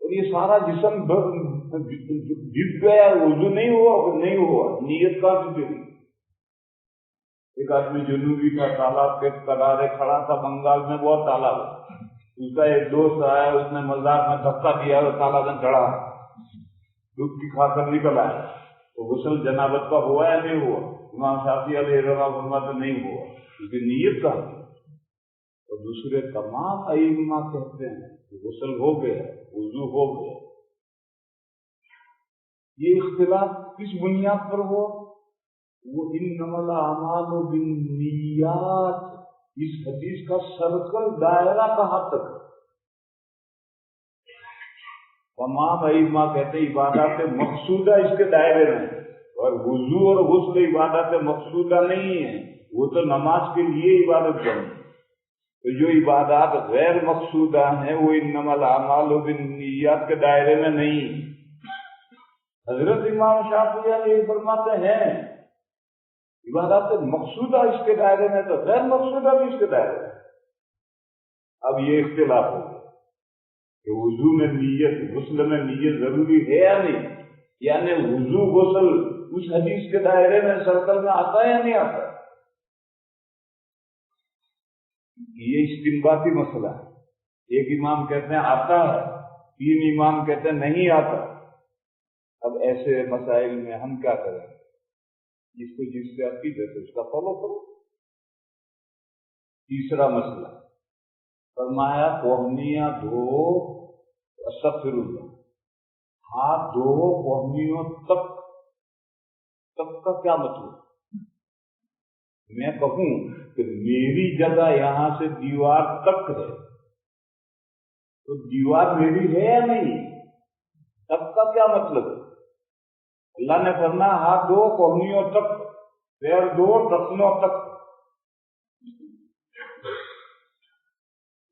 اور یہ سارا جسم بھیگ گیا، وضو نہیں ہوا، نیت کہاں سے چلی؟ ایک آدمی جنوبی کا تالاب کے کنارے کھڑا تھا، بنگال میں بہت تالاب ہے، اس کا ایک دوست آیا، اس نے مذاق میں دھکا دیا اور تالاب میں چڑھا، ڈبکی کھا کر نکل آیا، تو غسل جنابت کا ہوا یا نہیں ہوا؟ امام شافعی علیہ الرحمہ فرماتے نہیں ہوا، کیونکہ نیت کا ہے۔ اور دوسرے تمام ائمہ کہتے ہیں کہ غسل ہو گیا، وضو ہو گیا۔ یہ اختلاف کس بنیاد پر ہو؟ وہ انما الاعمال بالنیات، اس حدیث کا سرکل دائرہ کہاں تک؟ تمام ائمہ کہتے ہیں عبادات مقصودہ اس کے دائرے میں، اور وضو اور غسل عبادت مقصودہ نہیں ہے، وہ تو نماز کے لیے عبادت کریں، تو جو عبادات غیر مقصودہ ہیں وہ انما الاعمال بالنیات کے دائرے میں نہیں۔ حضرت امام شافعی علیہ فرماتے ہیں عبادات مقصودہ اس کے دائرے میں، تو غیر مقصودہ بھی اس کے دائرے میں۔ اب یہ اختلاف ہو گیا کہ وضو میں نیت، غسل میں نیت ضروری ہے یا نہیں، یعنی وضو غسل اس حدیث کے دائرے میں سرکل میں آتا ہے یا نہیں آتا؟ یہ استنباطی مسئلہ ہے۔ ایک امام کہتے ہیں آتا ہے، 3 امام کہتے ہیں نہیں آتا۔ اب ایسے مسائل میں ہم کیا کریں؟ جس کو جس سے عقیدت ہے اس کا فالو کرو۔ تیسرا مسئلہ فرمایا کوہنیاں دھو، استغفر اللہ، ہاتھ دھو کوہنیوں تک۔ تک کا کیا مطلب؟ میں کہوں کہ میری جگہ یہاں سے دیوار تک ہے تو دیوار میری ہے یا نہیں؟ تک کا کیا مطلب؟ اللہ نے فرمایا ہاتھ دو کوہنیوں تک، پیر دو ٹخنوں تک۔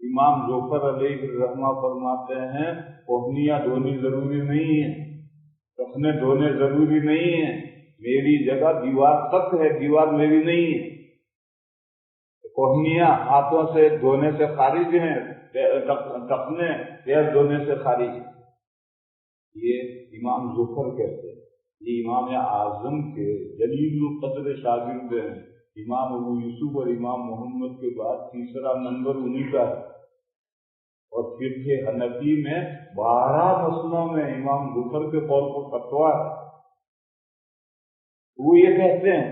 امام ظفر علیہ الرحمہ فرماتے ہیں کوہنیاں دھونی ضروری نہیں ہیں، ٹخنے دھونے ضروری نہیں ہیں، میری جگہ دیوار تک ہے، دیوار میری نہیں ہے۔ کوہنیاں ہاتھوں سے دھونے سے خارج ہیں، ٹخنے پیر دھونے سے خارج ہیں۔ یہ امام ظفر کہتے ہیں، یہ امام اعظم کے جلیل القدر شاگرد ہیں۔ امام ابو یوسف اور امام محمد کے بعد تیسرا نمبر انہی کا ہے، اور فقہ حنفی میں 12 مسئلوں میں امام ظفر کے قول کو فتویٰ ہے۔ وہ یہ کہتے ہیں،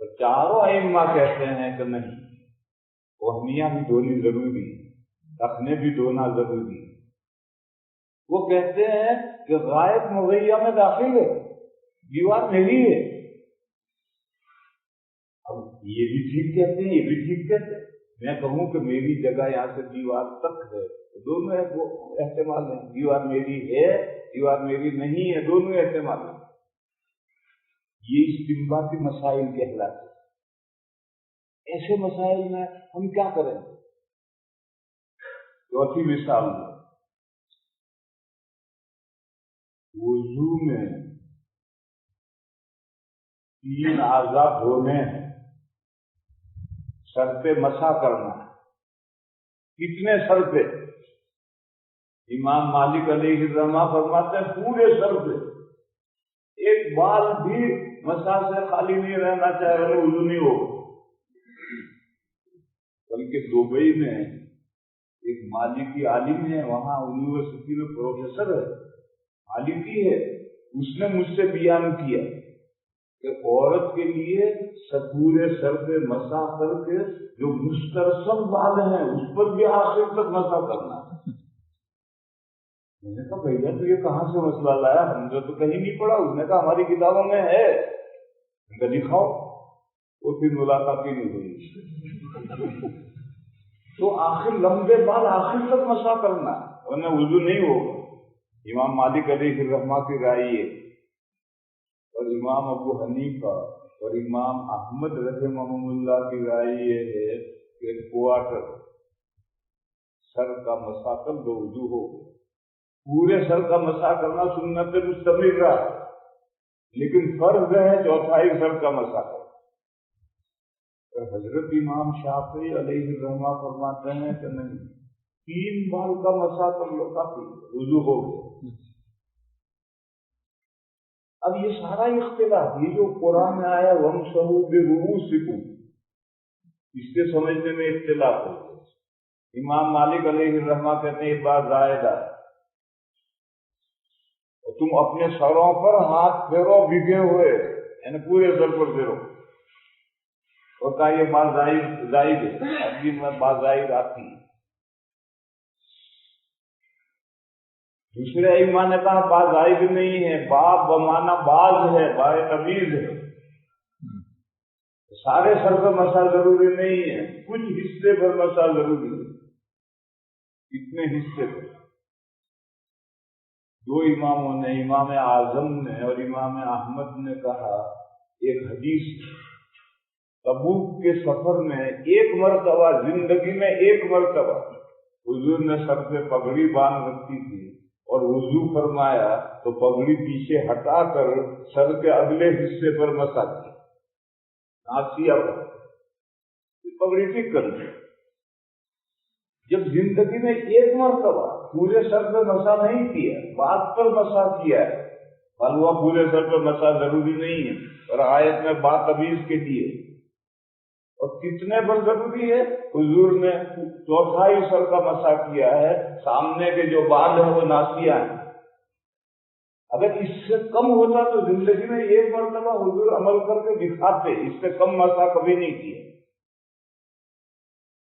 اور چاروں ائمہ کہتے ہیں کہ نہیں، کوہنیاں بھی دھونی ضروری، ٹخنے بھی دھونا ضروری۔ وہ کہتے ہیں کہ غائب مغیہ میں داخل ہے، دیوار میری ہے۔ اب یہ بھی ٹھیک کہتے ہیں، یہ بھی ٹھیک کہتے ہیں۔ میں کہوں کہ میری جگہ یہاں سے دیوار تک ہے، دونوں احتمال ہیں، دیوار میری ہے، دیوار میری نہیں ہے، دونوں احتمال ہیں۔ یہ استنباطی مسائل کہلاتے ہیں۔ ایسے مسائل میں ہم کیا کریں؟ چوتھی مثال میں وضو میں 3 اعضاء دھونے ہیں، سر پہ مسح کرنا ہے۔ کتنے سر پہ؟ امام مالک علیہ الرحمہ فرماتے ہیں پورے سر پہ، ایک بال بھی مسح سے خالی نہیں رہنا چاہے، وضو نہیں ہو۔ بلکہ دبئی میں ایک مالکی عالم ہے، وہاں یونیورسٹی میں پروفیسر ہے، مالکی ہے، اس نے مجھ سے بیان کیا کہ عورت کے لیے پورے سر پہ مسح کر کے جو مسترسل بال ہیں اس پر بھی آخر تک مسح کرنا ہے۔ میں نے کہا بھیا تو یہ کہاں سے مسئلہ لایا، ہم نے تو کہیں نہیں پڑھا۔ اس نے کہا ہماری کتابوں میں ہے، میں کہا دکھاؤ۔ وہ پھر ملاقات ہی نہیں ہوئی۔ تو آخر لمبے بال آخر تک مسح کرنا ہے ورنہ وضو نہیں ہوگا۔ امام مالک علیہ الرحمہ کی رائے ہے، اور امام ابو حنیفہ اور امام احمد رحمہ اللہ کی رائے یہ ہے کہ کوارٹر سر کا مسح کر دو وضو ہو گیا۔ پورے سر کا مسح کرنا سنت مستمر رہا ہے، لیکن فرض ہے چوتھائی سر کا مسح کرنا۔ حضرت امام شافعی علیہ الرحمہ فرماتے ہیں کہ نہیں، 3 بال کا مسح کر لو کافی، وضو ہو گیا۔ اب یہ سارا اختلاف، یہ جو قرآن میں آیا وَامْسَحُوا بِرُءُوسِكُمْ، اس کے سمجھنے میں اختلاف ہو گیا۔ امام مالک علیہ الرحمہ کہتے ہیں یہ بات زائدہ ہے، اور تم اپنے سروں پر ہاتھ پھیرو بھیگے ہوئے، یعنی پورے سر پر پھیرو۔ اور کہا یہ بات زائد ہے، عربی میں بات زائد آتی ہے۔ دوسرے ایمان نے کہا بات زائد نہیں ہے، باب بمانا باز ہے، بائے تمیز ہے، سارے سر پر مسح ضروری نہیں ہے، کچھ حصے پر مسح ضروری ہے۔ کتنے حصے پر؟ 2 اماموں نے، امام اعظم نے اور امام احمد نے کہا، ایک حدیث تبوک کے سفر میں 1 مرتبہ زندگی میں 1 مرتبہ حضور نے سر پہ پگڑی باندھ رکھی تھی اور وضو فرمایا تو پگڑی پیچھے ہٹا کر سر کے اگلے حصے پر مسح کی، ناسیہ پر پگڑی ٹھیک کر دی۔ جب زندگی میں 1 مرتبہ پورے سر پہ مسح نہیں کیا، بات پر مسح کیا ہے، معلوم پورے سر پہ مسح ضروری نہیں ہے، اور آیت میں بات تمیز کے لیے، اور کتنے پر ضروری ہے؟ حضور نے چوتھائی سر کا مسح کیا ہے، سامنے کے جو بال ہیں وہ ناسیہ ہیں۔ اگر اس سے کم ہوتا تو زندگی میں ایک مرتبہ حضور عمل کر کے دکھاتے، اس سے کم مسا کبھی نہیں کیا۔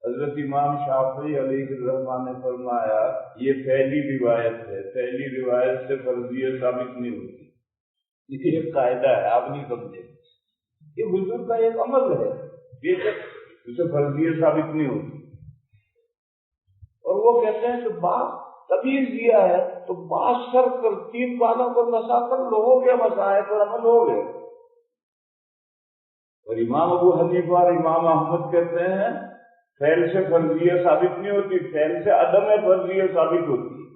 حضرت امام شافعی علیہ الرحمٰن نے فرمایا یہ پہلی روایت ہے، پہلی روایت سے فرضیت ثابت نہیں ہوتی، یہ ایک قاعدہ ہے، آپ نہیں سمجھے، یہ حضور کا ایک عمل ہے، یہ اسے فرضیت ثابت نہیں ہوتی۔ اور وہ کہتے ہیں کہ بعض تمیز دیا ہے تو بعض سر کر 3 بالوں پر مسا کر لو، ہو گیا مسائل پر عمل ہو گئے۔ اور امام ابو حنیفہ اور امام احمد کہتے ہیں فعل سے فرضیت ثابت نہیں ہوتی، فعل سے عدم فرضیت ثابت ہوتی ہے،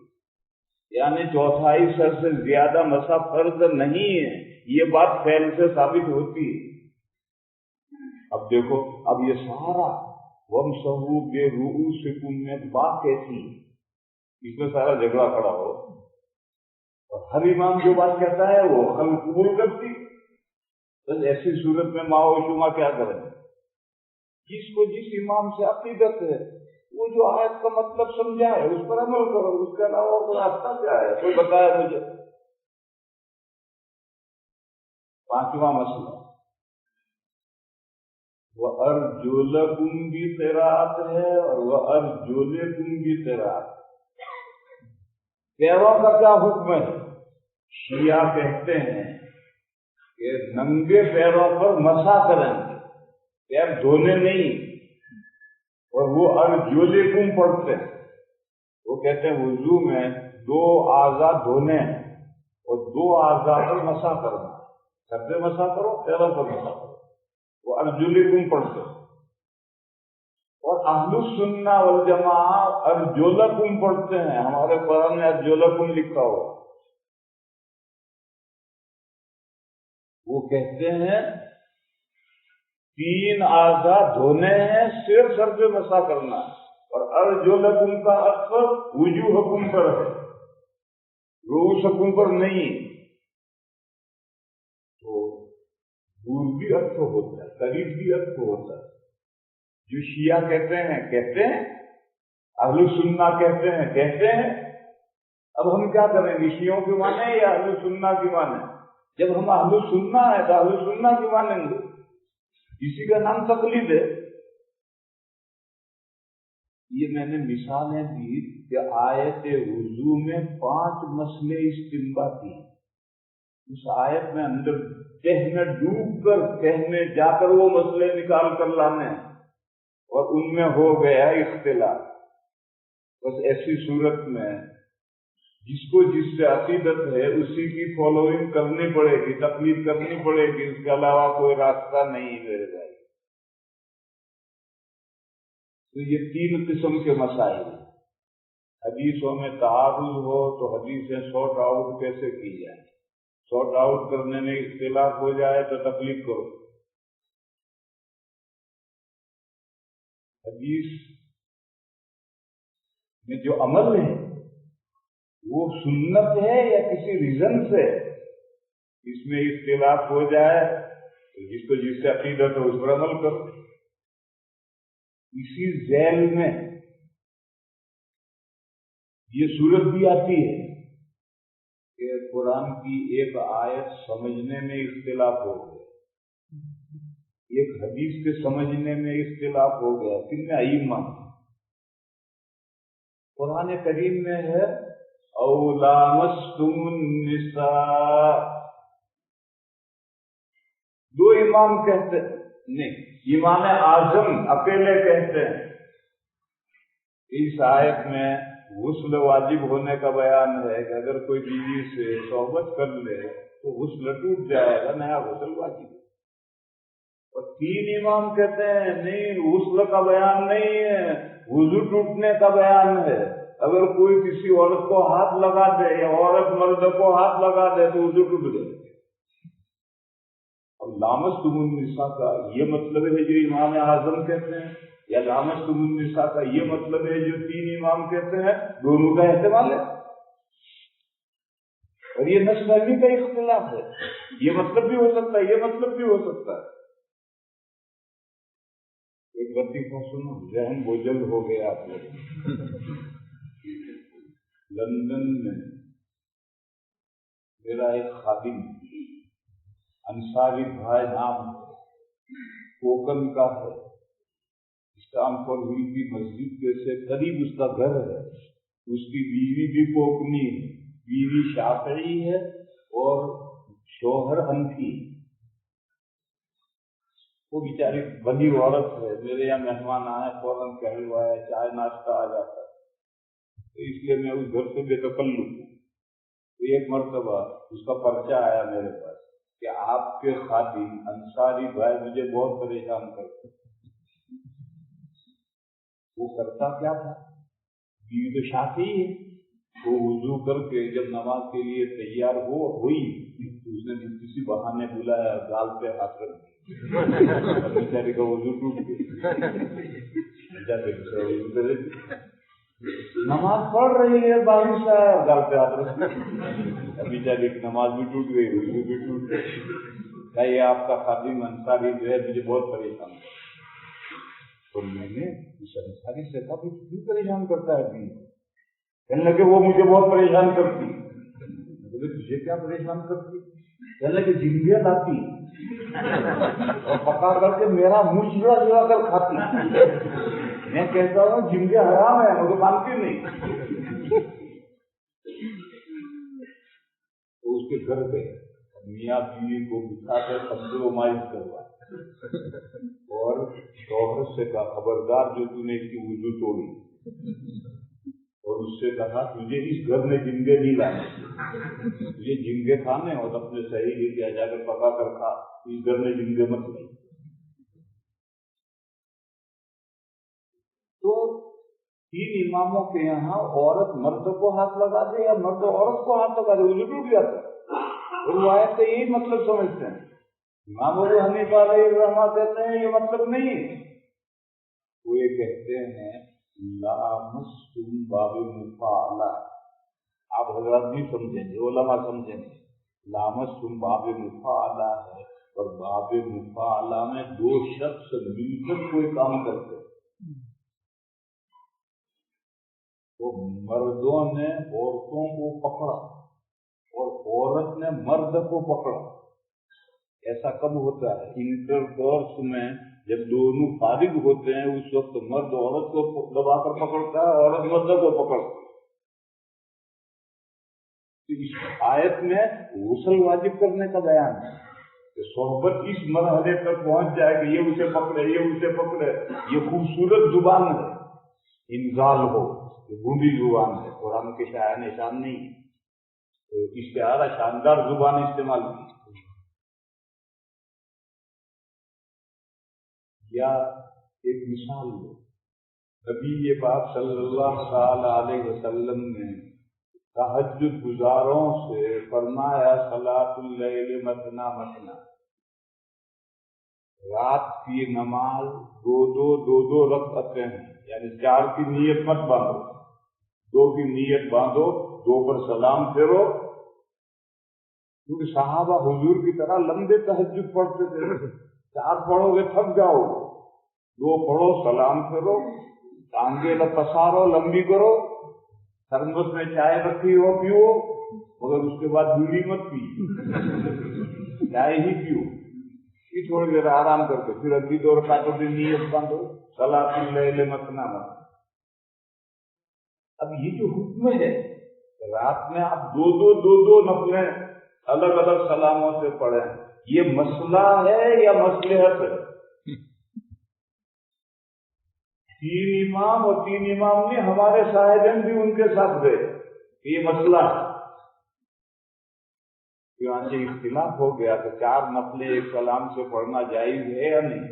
یعنی 1/4 سر سے زیادہ مسا فرض نہیں ہے، یہ بات فعل سے ثابت ہوتی ہے۔ اب دیکھو، اب یہ سارا وَامْسَحُوا بِرُؤُوسِكُم میں بات کیسی ہے، اس میں سارا جھگڑا کھڑا ہو، اور ہر امام جو بات کہتا ہے وہ خلق قبول کرتی، بس ایسی صورت میں ماں و شما کیا کریں؟ جس کو جس امام سے عقیدت ہے وہ جو آیت کا مطلب سمجھا ہے اس پر عمل کرو، اس کے علاوہ کوئی راستہ کیا ہے؟ کوئی بتایا مجھے۔ 5واں مسئلہ وَأَرْجُلَكُمْ بھی قراءت ہے اور وَأَرْجُلِكُمْ بھی قراءت۔ پیروں کا کیا حکم ہے؟ شیعہ کہتے ہیں کہ ننگے پیروں پر مسا کریں گے، پیر دھونے نہیں، اور وہ ارجلکم پڑھتے ہیں، وہ کہتے ہیں وضو میں 2 اعضاء دھونے ہیں اور 2 اعضاء پر مسا کرنا، سر پہ مسا کرو، پیروں پر مسا کرو، وہ ارجلکم پڑھتے ہیں۔ اور اہل السنہ والجماعہ ارجلکم پڑھتے ہیں، ہمارے قرآن میں ارجلکم لکھا ہو۔ وہ کہتے ہیں 3 اعضاء دھونے ہیں، صرف سر پہ مسا کرنا ہے، اور ارجلکم کا اثر وجوہکم پر ہے، رؤوسکم پر نہیں۔ تو دور بھی ارتھ ہوتا ہے، قریب بھی ارتھ ہوتا ہے۔ جو شیعہ کہتے ہیں اہل سنہ کہتے ہیں۔ اب ہم کیا کریں گے، شیعوں کی مانیں یا اہل سنہ کی مانیں؟ جب ہم اہل سنہ ہیں تو اہل سنہ کی مانیں گے، اسی کا نام تقلید ہے۔ یہ میں نے مثالیں دی کہ آیت وضو میں 5 مسئلے استنباطی ہیں، اس آیت میں اندر تہ میں ڈوب کر، تہ میں جا کر وہ مسئلے نکال کر لانے ہیں، اور ان میں ہو گیا اختلاف۔ بس ایسی صورت میں جس کو جس سے عقیدت ہے اسی کی فالوئنگ کرنی پڑے گی، تقلید کرنی پڑے گی، اس کے علاوہ کوئی راستہ نہیں میرے بھائی۔ تو یہ 3 قسم کے مسائل ہیں۔ حدیثوں میں تعارض ہو تو حدیثیں سارٹ آؤٹ کیسے کی جائیں، سارٹ آؤٹ کرنے میں اختلاف ہو جائے تو تقلید کرو۔ حدیث میں جو عمل ہے وہ سنت ہے یا کسی ریزن سے، اس میں اختلاف ہو جائے تو جس کو جس سے عقیدت ہو اس پر عمل کرو۔ اسی ذیل میں یہ صورت بھی آتی ہے کہ قرآن کی ایک آیت سمجھنے میں اختلاف ہو گیا، ایک حدیث کے سمجھنے میں اختلاف ہو گیا، کن میں ائمہ۔ قرآن کریم میں ہے او لامستم النساء، 2 امام کہتے نہیں، امام اعظم اکیلے کہتے ہیں اس آیت میں غسل واجب ہونے کا بیان ہے کہ اگر کوئی بیوی سے صحبت کر لے تو غسل ٹوٹ جائے گا، نیا غسل واجب ہے۔ اور 3 امام کہتے ہیں نہیں، غسل کا بیان نہیں ہے، وضو ٹوٹنے کا بیان ہے، اگر کوئی کسی عورت کو ہاتھ لگا دے یا عورت مرد کو ہاتھ لگا دے تو وضو ٹوٹ جائے۔ اب لامستم النساء کا یہ مطلب ہے جو امام اعظم کہتے ہیں، یا لامستم النساء کا یہ مطلب ہے جو 3 امام کہتے ہیں، دونوں کا احتمال ہے، اور یہ نص فہمی کا اختلاف ہے، یہ مطلب بھی ہو سکتا ہے، یہ مطلب بھی ہو سکتا ہے۔ ایک لطیفہ سنو، ذہن بوجھل ہو گیا آپ لوگ۔ لندن میں خادم انصاری بھائی نام ہے، کوکن کا ہے، اسٹامفورڈ ہل کی مسجد کے سے قریب اس کا گھر ہے. اس کی بیوی بھی کوکنی ہے، بیوی شافعی ہے اور شوہر حنفی. وہ بیچاری بڑی عورت ہے. میرے یہاں مہمان آئے فوراً کہہ ہوا ہے چائے ناشتہ آ جاتا ہے، تو اس لیے میں اس گھر سے بے تکلف ہوں. تو ایک مرتبہ اس کا پرچہ آیا میرے پاس کہ آپ کے خادم انصاری بھائی مجھے بہت پریشان کرتے. وہ کرتا کیا تھا؟ بیوی تو شافعی ہے. وہ وضو کر کے جب نماز کے لیے تیار ہوئی تو اس نے کسی بہانے بلایا، گال پہ ہاتھ رکھ دیا، بیچارے کا وضو ٹوٹ گیا. نماز پڑھ رہی ہے، بارش آیا، گال پہ ہاتھ رکھ دیا، بیچارے کی نماز بھی ٹوٹ گئی، وضو بھی ٹوٹ گیا. یہ آپ کا خادم انصاری جو ہے مجھے بہت پریشان کرتا. تو میں نے اس انصاری سے کہا کہ کیوں پریشان کرتا ہے بھی؟ کہنے لگے وہ مجھے بہت پریشان کرتی. تجھے کیا پریشان کرتی؟ کہنے لگے جھینگے لاتی اور پکا کر کے میرا منہ چڑا چڑا کر کھاتی. میں کہتا ہوں جھینگے حرام ہے، مجھے مانتی نہیں. تو اس کے گھر گئے، میاں بیوی کو بٹھا کر قبض و مائز کروا اور شوہر سے کہا خبردار جو تو نے اس کی وضو توڑی، اور اس سے کہا تجھے اس گھر میں جھینگے نہیں لانے، تجھے جھینگے کھانے اور اپنے صحیح لے کے جا کر پکا کر کھا، اس گھر میں جھینگے مت لائے. تو 3 اماموں کے یہاں عورت مرد کو ہاتھ لگا دے یا مرد عورت کو ہاتھ لگا دے وضو ٹوٹ جاتا ہے. روایت سے یہی مطلب سمجھتے ہیں. امام ابو حنیفہ علیہ الرحمہ کہتے ہیں یہ مطلب نہیں ہے. وہ یہ کہتے ہیں لامستم باب مفاعلہ. آپ حضرات نہیں سمجھیں گے، علماء سمجھیں گے. لامستم باب مفاعلہ ہے، اور باب مفاعلہ میں 2 شخص مل کر کوئی کام کرتے ہیں. تو مردوں نے عورتوں کو پکڑا اور عورت نے مرد کو پکڑا. ایسا کب ہوتا ہے؟ انٹر کورس میں جب دونوں فارغ ہوتے ہیں اس وقت مرد عورت کو دبا کر پکڑتا ہے، عورت مرد کو پکڑتی ہے. تو اس آیت میں غسل واجب کرنے کا بیان ہے کہ صحبت اس مرحلے پر پہنچ جائے کہ یہ اسے پکڑے، یہ اسے پکڑے. یہ خوبصورت زبان ہے، انزال ہو، یہ گونڈی زبان ہے، قرآن کے شاعر نشان نہیں ہے. تو اشتہارہ شاندار زبان استعمال کی. یا ایک مثال لو، نبی پاک صلی اللہ تعالی علیہ وسلم نے تہجد گزاروں سے فرمایا صلاۃ اللیل مثنی مثنی، رات کی نماز دو رکعتیں ہیں، یعنی 4 کی نیت مت باندھو، 2 کی نیت باندھو، 2 پر سلام پھیرو. کیونکہ صحابہ حضور کی طرح لمبے تہجد پڑھتے تھے. 4 پڑھو گے تھک جاؤ، 2 پڑھو سلام کرو، ٹانگیں پسارو لمبی کرو، ترمس میں چائے رکھی ہو پیو، مگر اس کے بعد بیڑی مت پی، چائے ہی پیو. پھر تھوڑی دیر آرام کر کے پھر اگلی 2 رکعتوں کی نیت باندھو، صلاۃ اللیل مثنی مثنی. اب یہ جو حکم ہے رات میں آپ دو نفلیں الگ الگ سلاموں سے پڑھیں، یہ مسئلہ ہے یا مصلحت ہے؟ 3 امام اور 3 امام نے ہمارے صاحبین بھی ان کے ساتھ گئے کہ یہ مسئلہ ہے. یہاں سے اختلاف ہو گیا کہ 4 نفلیں ایک سلام سے پڑھنا جائز ہے یا نہیں.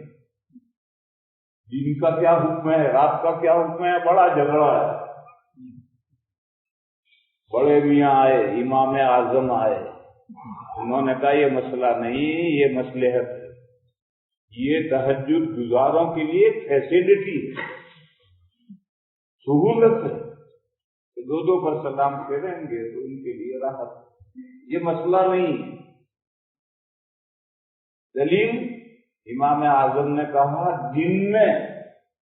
دن کا کیا حکم ہے، رات کا کیا حکم ہے، بڑا جھگڑا ہے. بڑے میاں آئے، امام اعظم آئے، انہوں نے کہا یہ مسئلہ نہیں، یہ مصلحت ہے، یہ تہجد گزاروں کے لیے فیسلٹی ہے، سہولت ہے. 2 پر سلام پھیریں گے تو ان کے لیے راحت، یہ مسئلہ نہیں ہے. دلیل امام اعظم نے کہا دن میں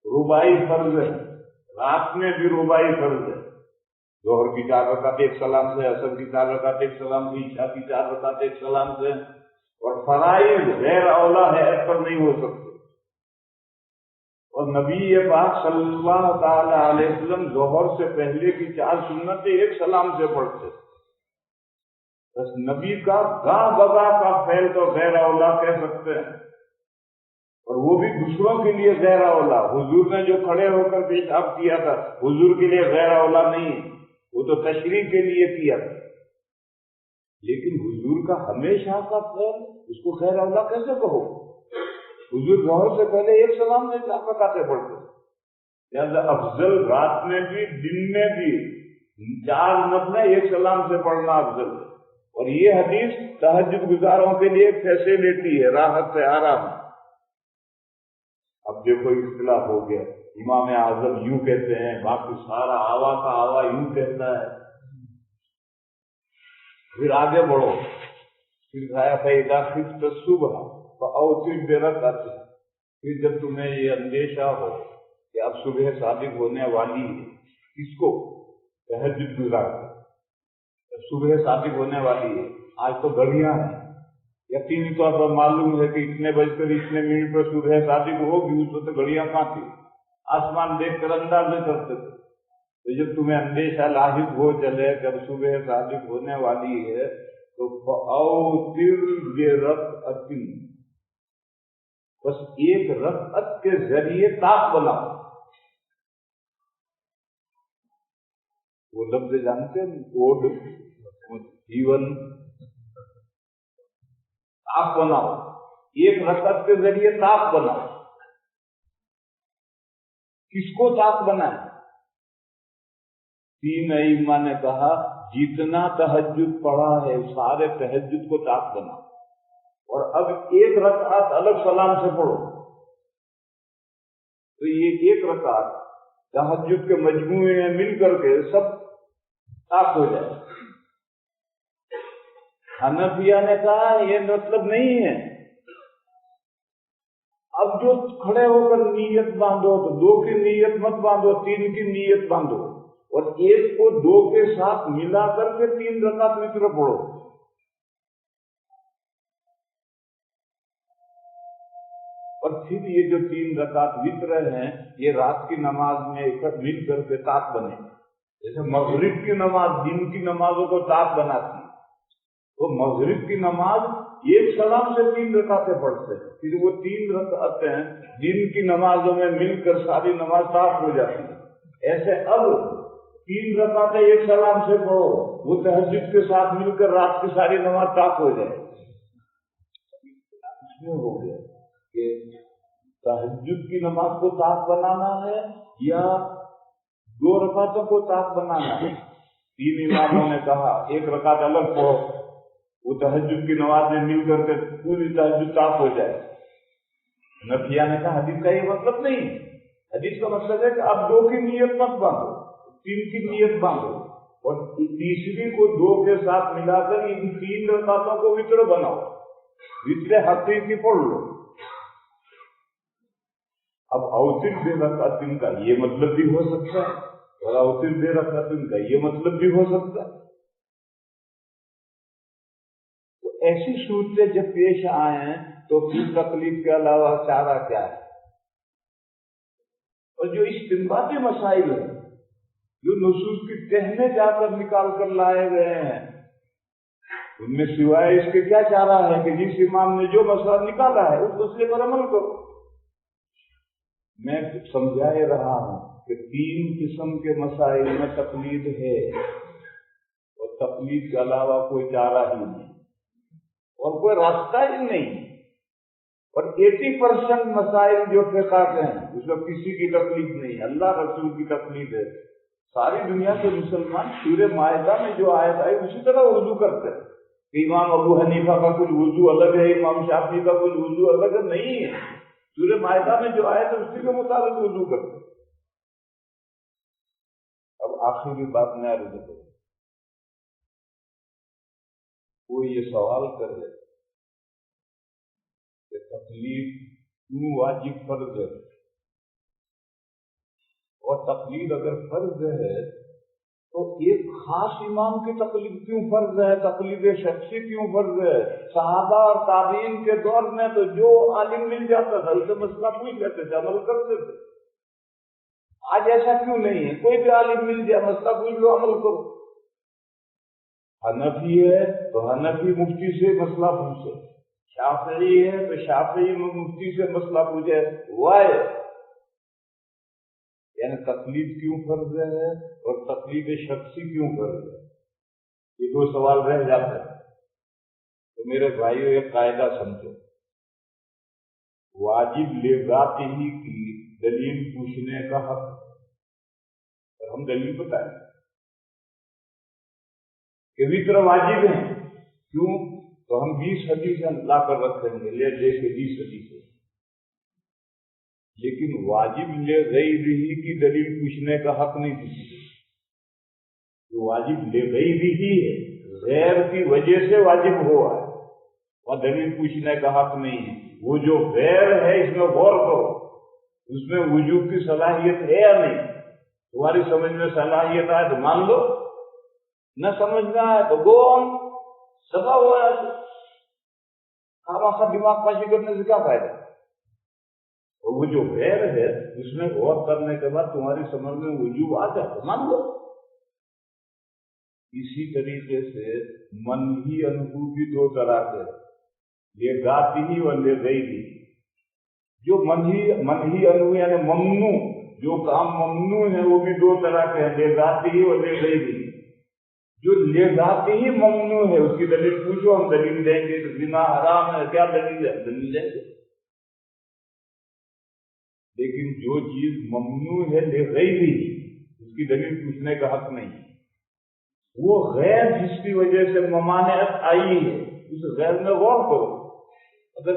رباعی فرض ہے، رات میں بھی رباعی فرض ہے. ظہر کی 4 رکعت ایک سلام سے، عصر کی 4 رکعت ایک سلام سے، عشاء کی 4 رکعت ایک سلام سے، اور فرائض غیر اولا حیت پر نہیں ہو سکتے۔ اور نبی پاک صلی اللہ تعالی علیہ وسلم ظہر سے پہلے کی 4 سنتیں ایک سلام سے پڑھتے، بس نبی کا گاہ بگاہ کا فعل تو غیر اولا کہہ سکتے ہیں، اور وہ بھی دوسروں کے لیے غیر اولا۔ حضور نے جو کھڑے ہو کر پیشاب کیا تھا حضور کے لیے غیر اولا نہیں، وہ تو تشریح کے لیے کیا تھا، لیکن حضور کا ہمیشہ کا فعل اس کو غیر اولا کیسے کہو؟ حضور ظہر سے پہلے ایک سلام سے 4 رکعتیں پڑھتے، لہٰذا افضل رات میں بھی دن میں بھی 4 نفلیں ایک سلام سے پڑھنا افضل ہے۔ اور یہ حدیث تہجد گزاروں کے لیے فیسلٹی ہے، راحت سے آرام ہے۔ اب دیکھو اختلاف ہو گیا، امام اعظم یوں کہتے ہیں، باقی سارا آوا کا آوا یوں کہتا ہے۔ پھر آگے بڑھو، پھر فَإِذَا خِفْتَ الصُّبْحَ فَأَوْتِرْ بِرَكْعَتَيْنِ، پھر جب تمہیں یہ اندیشہ ہو کہ اب صبح صادق ہونے والی ہے، کس کو؟ تہجد گزار، صبح صادق ہونے والی ہے۔ آج تو گھڑیاں ہیں، یقینی طور پر معلوم ہے کہ اتنے بج کر اتنے منٹ پر صبح صادق ہوگی، اس وقت گھڑیاں کہاں تھی، آسمان دیکھ کر اندازے کرتے تھے۔ تو جب تمہیں اندیشہ لاحق ہو چلے کہ اب صبح صادق ہونے والی ہے تو فَأَوْتِرْ بِرَكْعَتٍ، بس ایک رکعت کے ذریعے طاق بناؤ۔ وہ لفظ جانتے ہیں، کوڈ جیون طاق بناؤ، ایک رکعت کے ذریعے طاق بناؤ۔ کس کو طاق بنائے؟ 3 ائمہ نے کہا جتنا تہجد پڑھا ہے سارے تہجد کو طاق بناؤ، اور اب ایک رکعت الگ سلام سے پڑھو، تو یہ ایک رکعت تہجد کے مجموعے میں مل کر کے سب طاق ہو جائے۔ حنفیہ نے کہا یہ مطلب نہیں ہے، اب جو کھڑے ہو کر نیت باندھو تو 2 کی نیت مت باندھو، 3 کی نیت باندھو، اور ایک کو 2 کے ساتھ ملا کر کے 3 رکعت وتر پڑھو۔ اور پھر یہ جو 3 رکعت وتر ہیں یہ رات کی نماز میں مل کر کے طاق بنے، جیسے مغرب کی نماز دن کی نمازوں کو طاق بناتی ہے، تو مغرب کی نماز ایک سلام سے 3 رکعتیں پڑھتے ہیں، پھر وہ 3 رکعتیں دن کی نمازوں میں مل کر ساری نماز طاق ہو جاتی ہے۔ ایسے اب 3 رکعتیں ایک سلام سے پڑھو، وہ تہجد کے ساتھ مل کر رات کی ساری نماز طاق ہو جائے۔ اس میں ہو گیا کہ تہجد کی نماز کو طاق بنانا ہے یا 2 رکعتوں کو طاق بنانا ہے۔ 3 اماموں نے کہا ایک رکعت الگ پڑھو، وہ تہجد کی نماز میں مل کر کے پوری تہجد طاق ہو جائے۔ حنفیہ نے کہا حدیث کا یہ مطلب نہیں، حدیث کا مطلب ہے کہ اب 2 کی نیت مت باندھو، 3 کی نیت باندھو، اور تیسری کو 2 کے ساتھ ملا کر ان 3 رکعتوں کو وتر بناؤ، وتر حقیقی پڑھ لو۔ اب اوتر بے رکعتن کا یہ مطلب بھی ہو سکتا ہے، اور اوتر بے رکعتن کا یہ مطلب بھی ہو سکتا ہے۔ تو ایسی صورتیں جب پیش آئیں تو پھر تکلیف کے علاوہ چارہ کیا ہے؟ اور جو استنباطی مسائل ہیں جو نصوص کی تہ میں جا کر نکال کر لائے گئے ہیں، ان میں سوائے اس کے کیا چارہ ہے کہ جس امام نے جو مسئلہ نکالا ہے اس مسئلے پر عمل کرو۔ میں سمجھا رہا ہوں کہ 3 قسم کے مسائل میں تقلید ہے، اور تقلید کے علاوہ کوئی چارہ ہی نہیں اور کوئی راستہ ہی نہیں، اور 80% مسائل جو فقہ کے ہیں اس میں کسی کی تقلید نہیں، اللہ رسول کی تقلید ہے۔ ساری دنیا کے مسلمان سورہ مائدہ میں جو آیت آئی اسی طرح وضو کرتے ہیں کہ امام ابو حنیفہ کا کچھ وضو الگ ہے، امام شافعی کا کچھ وضو الگ ہے، نہیں ہے، سورہ مائدہ میں جو آیت ہے اسی کے مطابق وضو کرتے ہیں۔ اب آخری بات میں عرض کروں، وہ یہ سوال کرے کہ تقلید کیوں واجب فرض ہے، اور تقلید اگر فرض ہے تو ایک خاص امام کی تقلید کیوں فرض ہے؟ تقلید شخصی کیوں فرض ہے؟ صحابہ اور تابعین کے دور میں تو جو عالم مل جاتا تھا اسے مسئلہ پوچھ لیتے تھے، عمل کرتے تھے۔ آج ایسا کیوں نہیں ہے؟ کوئی بھی عالم مل جائے، مسئلہ پوچھ لو، عمل کرو۔ حنفی ہے تو حنفی مفتی سے مسئلہ پوچھے، شافعی ہے تو شافعی مفتی سے مسئلہ پوچھے۔ وائے یعنی تقلید کیوں فرض ہے اور تقلید شخصی کیوں فرض ہے؟ یہ دو سوال رہ جاتے ہیں۔ تو میرے بھائیو ایک قاعدہ سمجھو، واجب لذات ہی کی دلیل پوچھنے کا حق ہے۔ ہم دلیل بتائیں کہ بھی طرح واجب ہیں، کیوں؟ تو ہم 20 حدیث لا کر رکھیں گے، لے کے 20 حدیث، لیکن واجب لے غیرہ کی دلیل پوچھنے کا حق نہیں کسی کو۔ جو واجب لے غیرہ ہے، غیر کی وجہ سے واجب ہوا ہے، اور دلیل پوچھنے کا حق نہیں ہے۔ وہ جو غیر ہے اس میں غور کرو، اس میں وجوب کی صلاحیت ہے یا نہیں؟ تمہاری سمجھ میں صلاحیت آئے تو مان لو، نہ سمجھنا ہے تو گو آن، سزا ہوا ہے۔ خامخواہ دماغ پاشی کرنے سے کیا فائدہ؟ وہ جو غیر ہے اس میں غور کرنے کے بعد تمہاری سمجھ میں وجوب آ جائے تو مان لو۔ اسی طریقے سے منہی عنہ بھی دو طرح کے، لے ذاتی و لے غیری۔ جو منہی عنہ یعنی ممنوع، جو کام ممنوع ہے وہ بھی دو طرح کے ہیں، لے ذاتی و لے غیری۔ جو لے ذاتی ہی ممنوع ہے اس کی دلیل پوچھو، ہم دلیل دیں گے۔ زنا حرام ہے، کیا دلیل ہے؟ دلیل دیں گے۔ لیکن جو چیز ممنوع ہے لے غیری، اس کی دلیل پوچھنے کا حق نہیں۔ وہ غیر جس کی وجہ سے ممانعت آئی ہے، اس غیر میں غور کرو، اگر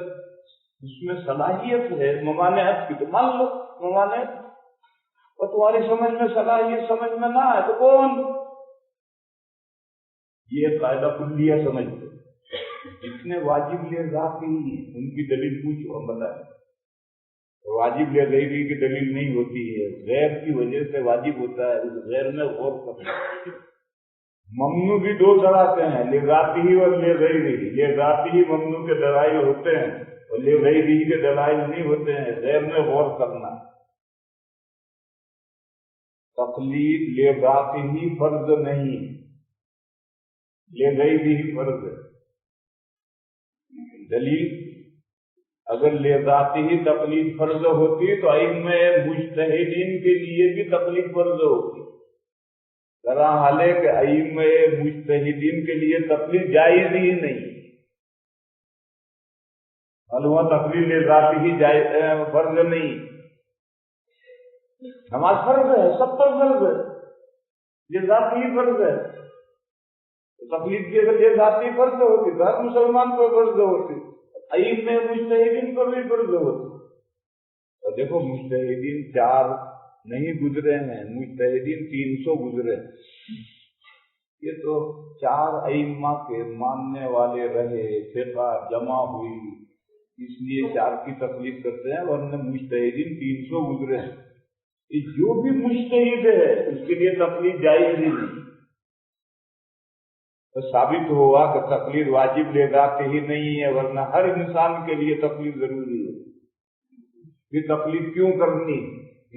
اس میں صلاحیت ہے ممانعت کی تو مان لو ممانعت، اور تمہاری سمجھ میں صلاحیت سمجھ میں نہ آئے تو کون؟ یہ قاعدہ کلیہ سمجھ لو، جتنے واجب لے ذاتی ہیں ان کی دلیل پوچھو، ہم بتائیں۔ واجب لے غیری کی دلیل نہیں ہوتی ہے، غیر کی وجہ سے واجب ہوتا ہے، اس غیر میں غور کرنا۔ ممنوع بھی دو طرح کے ہیں، لے ذاتی ہی اور لے غیری۔ لے ذاتی ہی ممنوع کے دلائل ہوتے ہیں اور لے غیری کے دلائل نہیں ہوتے ہیں، غیر میں غور کرنا۔ تقلید لے ذاتی ہی فرض نہیں، لے غیری ہی فرض ہے۔ دلیل اگر لے ذاتی ہی تقلید فرض ہوتی تو ائمہ مجتہدین کے لیے بھی تقلید فرض ہوتی، ذرا حال ہے کہ ائمہ مجتہدین کے لیے تقلید جائز ہی نہیں۔ معلوم تقلید لے ذاتی ہی فرض نہیں۔ نماز فرض ہے، سب پر فرض ہے، لے ذاتی ہی فرض ہے۔ تقلید کی اگر لے ذاتی فرض ہوتی تو ہر مسلمان پر فرض ہوتی، ائمہ مجتہدین پر بھی فرض ہوتی۔ اور دیکھو مجتہدین 4 نہیں گزرے ہیں، مجتہدین 300 گزرے۔ یہ تو 4 ائمہ کے ماننے والے رہے، فقہ جمع ہوئی، اس لیے 4 کی تقلید کرتے ہیں، ورنہ مجتہدین 300 گزرے ہیں۔ یہ جو بھی مجتہد ہے اس کے لیے تقلید جائز ہی نہیں۔ تو ثابت ہوا کہ تقلید واجب لے ذاتی ہی نہیں ہے، ورنہ ہر انسان کے لیے تقلید ضروری ہے۔ یہ تقلید کیوں کرنی؟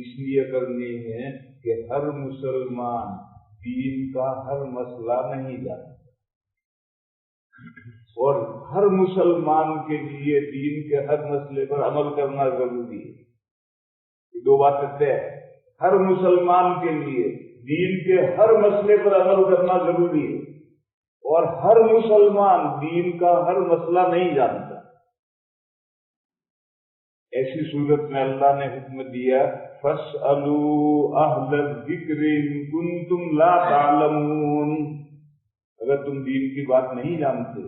اس لیے کرنی ہے کہ ہر مسلمان دین کا ہر مسئلہ نہیں جانتا، اور ہر مسلمان کے لیے دین کے ہر مسئلے پر عمل کرنا ضروری ہے۔ یہ 2 باتیں طے ہیں، ہر مسلمان کے لیے دین کے ہر مسئلے پر عمل کرنا ضروری ہے، اور ہر مسلمان دین کا ہر مسئلہ نہیں جانتا۔ ایسی صورت میں اللہ نے حکم دیا فَاسْأَلُوا أَهْلَ الذِّكْرِ إِن كُنتُمْ لَا تَعْلَمُونَ۔ اگر تم دین کی بات نہیں جانتے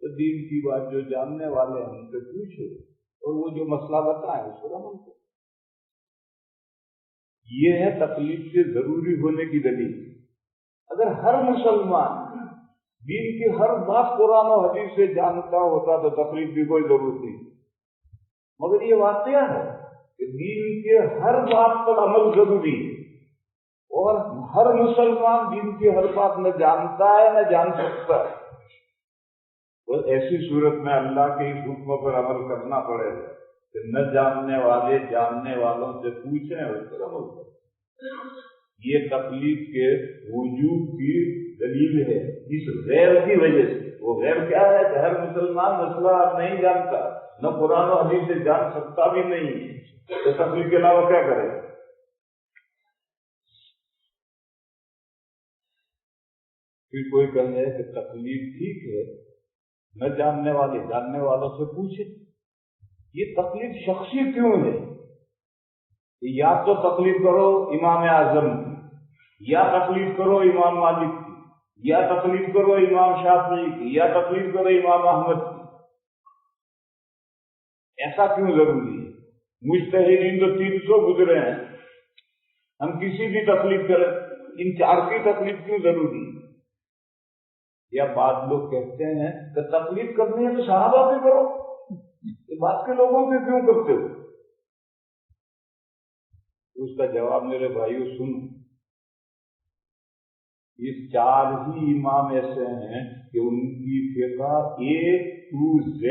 تو دین کی بات جو جاننے والے ہیں ان سے پوچھو، اور وہ جو مسئلہ بتائیں اس پر عمل کرو۔ یہ ہے تقلید کے ضروری ہونے کی دلیل۔ اگر ہر مسلمان دین کی ہر بات قرآن و حدیث سے جانتا ہوتا تو تقلید کی کوئی ضرورت نہیں، مگر یہ واقعہ ہے کہ دین کے ہر بات پر عمل ضروری ہے، اور ہر مسلمان دین کی ہر بات نہ جانتا ہے نہ جان سکتا ہے، تو ایسی صورت میں اللہ کے اس حکم پر عمل کرنا پڑے گا کہ نہ جاننے والے جاننے والوں سے پوچھیں اس پر عمل کریں۔ یہ تقلید کے وجوب کی دلیل ہے اس غیر کی وجہ سے۔ وہ غیر کیا ہے کہ ہر مسلمان مسئلہ نہیں جانتا، نہ قرآن و حدیث سے جان سکتا بھی نہیں ہے، تو تقلید کے علاوہ کیا کرے؟ پھر کوئی کہے کہ تقلید ٹھیک ہے، نہ جاننے والے جاننے والوں سے پوچھے۔ یہ تقلید شخصی کیوں ہے؟ یا تو تقلید کرو امام اعظم کی، یا تقلید کرو امام مالک کی، یا تقلید کرو امام شافعی کی، یا تقلید کرو امام احمد کی۔ ایسا کیوں ضروری ہے؟ مجتہدین تو 300 گزرے ہیں، ہم کسی بھی تقلید کریں، ان 4 کی تقلید کیوں ضروری ہے؟ یا بعض لوگ کہتے ہیں کہ تقلید کرنی ہے تو صحابہ کی کرو، یہ بات کے لوگوں کے کیوں کرتے ہو؟ اس کا جواب میرے بھائیو سنو، یہ 4 ہی امام ایسے ہیں کہ ان کی فقہ A to Z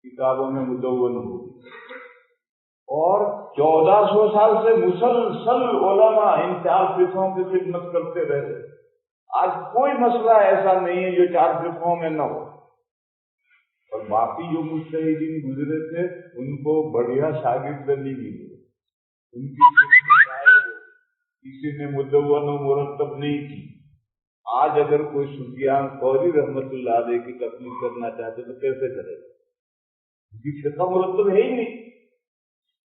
کتابوں میں مدون ہوئی، اور 1400 سال سے مسلسل علماء ان 4 فقہوں کی خدمت کرتے رہے۔ آج کوئی مسئلہ ایسا نہیں ہے جو 4 فقہوں میں نہ ہو، اور باقی جو مجتہدین گزرے تھے ان کو بڑھیا شاگرد نہیں ملے، ان کی کسی نے مدون و مرتب نہیں کی۔ آج اگر کوئی سفیان ثوری رحمت اللہ علیہ کی تقلید کرنا چاہتے تو کیسے کرے؟ ان کی فقہ مرتب ہے ہی نہیں۔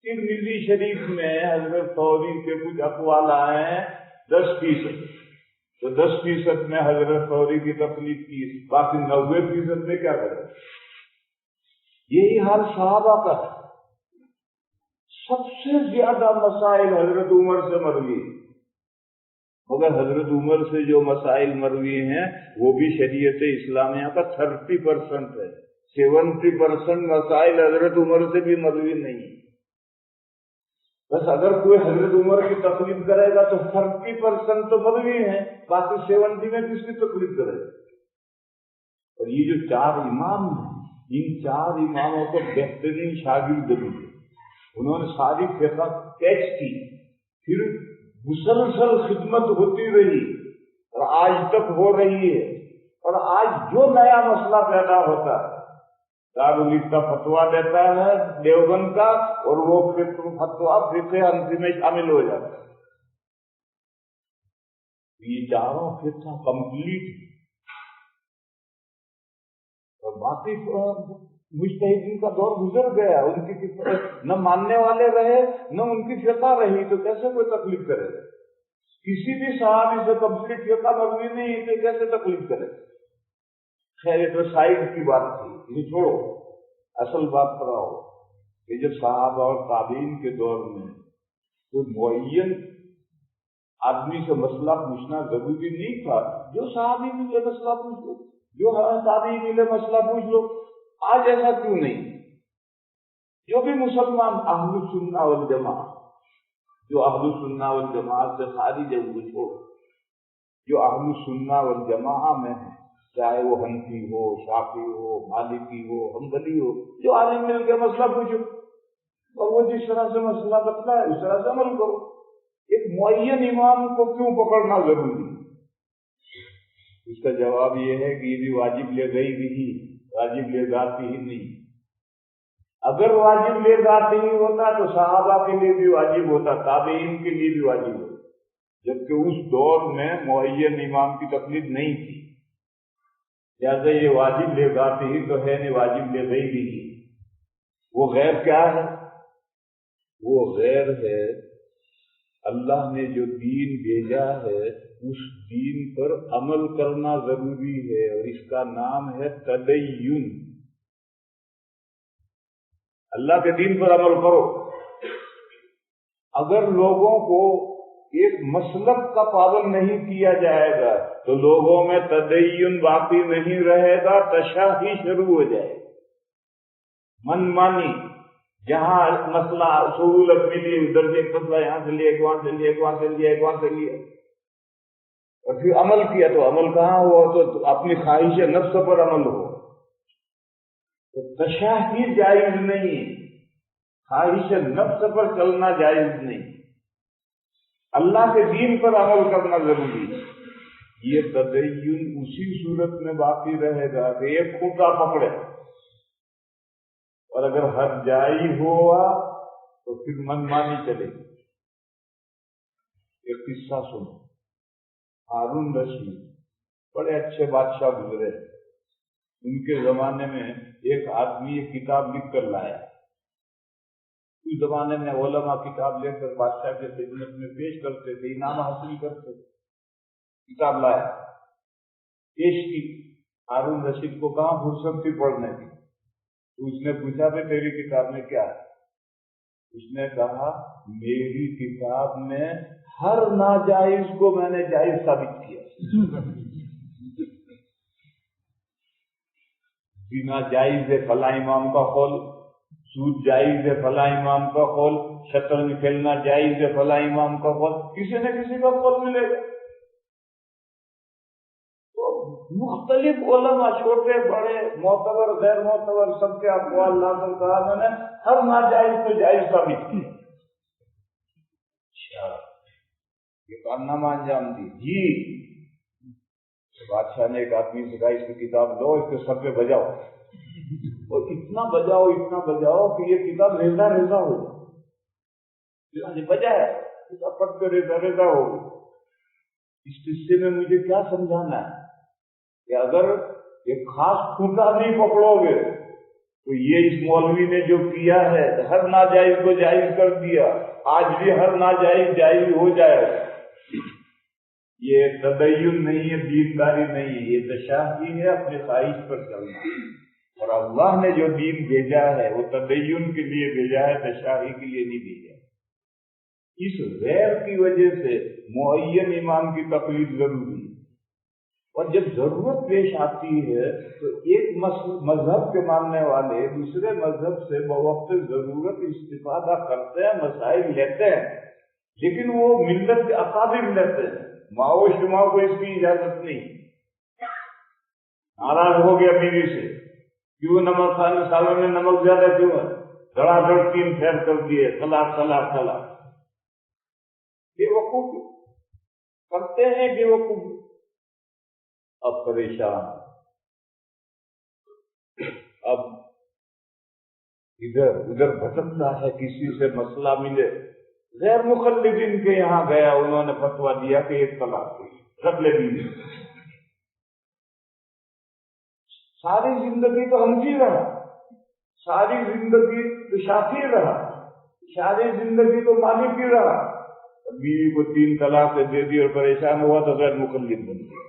ترمذی شریف میں حضرت ثوری کے کچھ اقوال آئے ہیں 10%، تو 10% میں حضرت ثوری کی تقلید کی، باقی 90% میں کیا کرے؟ یہی حال صحابہ کا ہے۔ سب سے زیادہ مسائل حضرت عمر سے مروی ہیں، مگر حضرت عمر سے جو مسائل مروی ہیں وہ بھی شریعت اسلامیہ کا 30% ہے، 70% مسائل حضرت عمر سے بھی مروی نہیں ہے۔ بس اگر کوئی حضرت عمر کی تقلید کرے گا تو 30% تو مروی ہیں، باقی 70 میں کس کی تقلید کرے گا؟ اور یہ جو 4 امام ہیں، ان 4 اماموں کو بہترین شاگرد ملے، انہوں نے ساری فقہ کیچ کی، پھر مسلسل خدمت ہوتی رہی اور آج تک ہو رہی ہے۔ اور آج جو نیا مسئلہ پیدا ہوتا ہے دارالفتہ فتویٰ دیتا ہے دیوبند کا، اور وہ فتویٰ فقہ حنفی میں شامل ہو جاتا ہے۔ یہ 4 فقہ کمپلیٹ، اور باقی مجتہدین کا دور گزر گیا، ان کی نہ ماننے والے رہے نہ ان کی فقہ رہی، تو کیسے کوئی تقلید کرے؟ کسی بھی صحابی سے کمپلیٹ فقہ مروی نہیں تو کیسے تقلید کرے؟ خیر یہ تو سائڈ کی بات تھی، یہ چھوڑو، اصل بات پر آؤ کہ جب صحابہ اور تابعین کے دور میں کوئی معین آدمی سے مسئلہ پوچھنا ضروری نہیں تھا، جو صحابی ملے مسئلہ پوچھ لو، جو تابعی ملے مسئلہ پوچھ لو۔ آج ایسا کیوں نہیں؟ جو بھی مسلمان اہل سنہ والجماعت، جو اہل سنہ والجماعت سے خارج ہے وہ چھوڑو، جو اہل سنہ والجماعت میں ہے، چاہے وہ حنفی ہو، شافعی ہو، مالکی ہو، حنبلی ہو، جو عالم مل کے مسئلہ پوچھو، اور وہ جس طرح سے مسئلہ بتلا ہے اس طرح سے عمل کرو۔ ایک معین امام کو کیوں پکڑنا ضروری ہے؟ اس کا جواب یہ ہے کہ یہ بھی واجب لے گئی بھی، واجب لے ذاتی ہی نہیں۔ اگر واجب لے ذاتی ہی ہوتا تو صحابہ کے لیے بھی واجب ہوتا، تابعین کے لیے بھی واجب ہوتا، جبکہ اس دور میں معین امام کی تقلید نہیں تھی، لہٰذا یہ واجب لے ذاتی ہی تو ہے نہیں، واجب لے گئی بھی۔ وہ غیر کیا ہے؟ وہ غیر ہے اللہ نے جو دین بھیجا ہے اس دین پر عمل کرنا ضروری ہے، اور اس کا نام ہے تدین۔ اللہ کے دین پر عمل کرو۔ اگر لوگوں کو ایک مسلک کا پابند نہیں کیا جائے گا تو لوگوں میں تدین باقی نہیں رہے گا، تشاہی شروع ہو جائے، من مانی۔ جہاں مسئلہ سہولت ملی ادھر سے ایک مسئلہ یہاں سے لیا، ایک وہاں سے لیا، ایک وہاں سے لیا، ایک وہاں سے لیا، اور پھر عمل کیا تو عمل کہاں ہوا؟ تو اپنی خواہش نفس پر عمل ہو تو تشاہی جائز نہیں، خواہش نفس پر چلنا جائز نہیں، اللہ کے دین پر عمل کرنا ضروری ہے۔ یہ تدین اسی صورت میں باقی رہے گا کہ ایک کھوٹا پکڑے، اور اگر حد جائی ہوا تو پھر من مانی چلے گی۔ ایک قصہ سنو، ہارون رشید بڑے اچھے بادشاہ گزرے، ان کے زمانے میں ایک آدمی ایک کتاب لکھ کر لایا۔ اس زمانے میں علماء کتاب لے کر بادشاہ کے خدمت میں پیش کرتے تھے، انعام حاصل کرتے تھے۔ کتاب لایا، پیش کی، ہارون رشید کو کہاں فرصت تھی پڑھنے کی؟ تو اس نے پوچھا کہ تیری کتاب میں کیا ہے؟ اس نے کہا میری کتاب میں ہر ناجائز کو میں نے جائز ثابت کیا۔ زنا جائز ہے فلاں امام کا قول، سود جائز ہے فلاں امام کا قول، شطرنج کھیلنا جائز ہے فلاں امام کا قول، کسی نہ کسی کا قول ملے گا۔ مختلف علماء، چھوٹے بڑے، معتبر غیر معتبر، سب کے اقوال لا کر کہا میں نے ہر ناجائز کو جائز ثابت کیا۔ اچھا، یہ کارنامہ انجام دی جی۔ بادشاہ نے ایک آدمی سے کہا اس کی کتاب لو، اس کے سر پہ بجاؤ، اور اتنا بجاؤ اتنا بجاؤ کہ یہ کتاب ریزہ ریزہ ہو جائے۔ بجایا پٹ کے ریزہ ریزہ ہو گئی۔ اس قصے میں مجھے کیا سمجھانا ہے کہ اگر ایک خاص کھوٹا نہیں پکڑو گے تو یہ اس مولوی نے جو کیا ہے ہر ناجائز کو جائز کر دیا، آج بھی ہر ناجائز جائز ہو جائے گا۔ یہ تدین نہیں ہے، دینداری نہیں ہے، یہ تشاہی ہے، اپنے خواہش پر چلنا۔ اور اللہ نے جو دین بھیجا ہے وہ تدین کے لیے بھیجا ہے، تشاہی کے لیے نہیں بھیجا۔ اس غیر کی وجہ سے معین امام کی تقلید ضروری ہے، اور جب ضرورت پیش آتی ہے تو ایک مذہب کے ماننے والے دوسرے مذہب سے بوقت ضرورت استفادہ کرتے ہیں، مسائل لیتے ہیں، لیکن وہ ملت کے اکابر لیتے ہیں۔ ماؤ شماؤ کو اس کی اجازت نہیں۔ ناراض ہو گیا بیوی سے، کیوں نمک کھانے سالوں میں نمک زیادہ کیوں ہے؟ دڑا دڑ 3 پھیر کر دیے، طلاق طلاق طلاق۔ بے وقوف کرتے ہیں، بے وقوف۔ اب پریشان، اب ادھر ادھر بھٹکتا ہے، کسی سے مسئلہ ملے، غیر مخلدین کے یہاں گیا، انہوں نے فتویٰ دیا کہ ایک طلاق رکھ لے بیوی۔ ساری زندگی تو حنفی رہا، ساری زندگی تو شافعی رہا، ساری زندگی تو مالکی رہا، بیوی کو 3 طلاق دے دی اور پریشان ہوا تو غیر مخلد بن گیا۔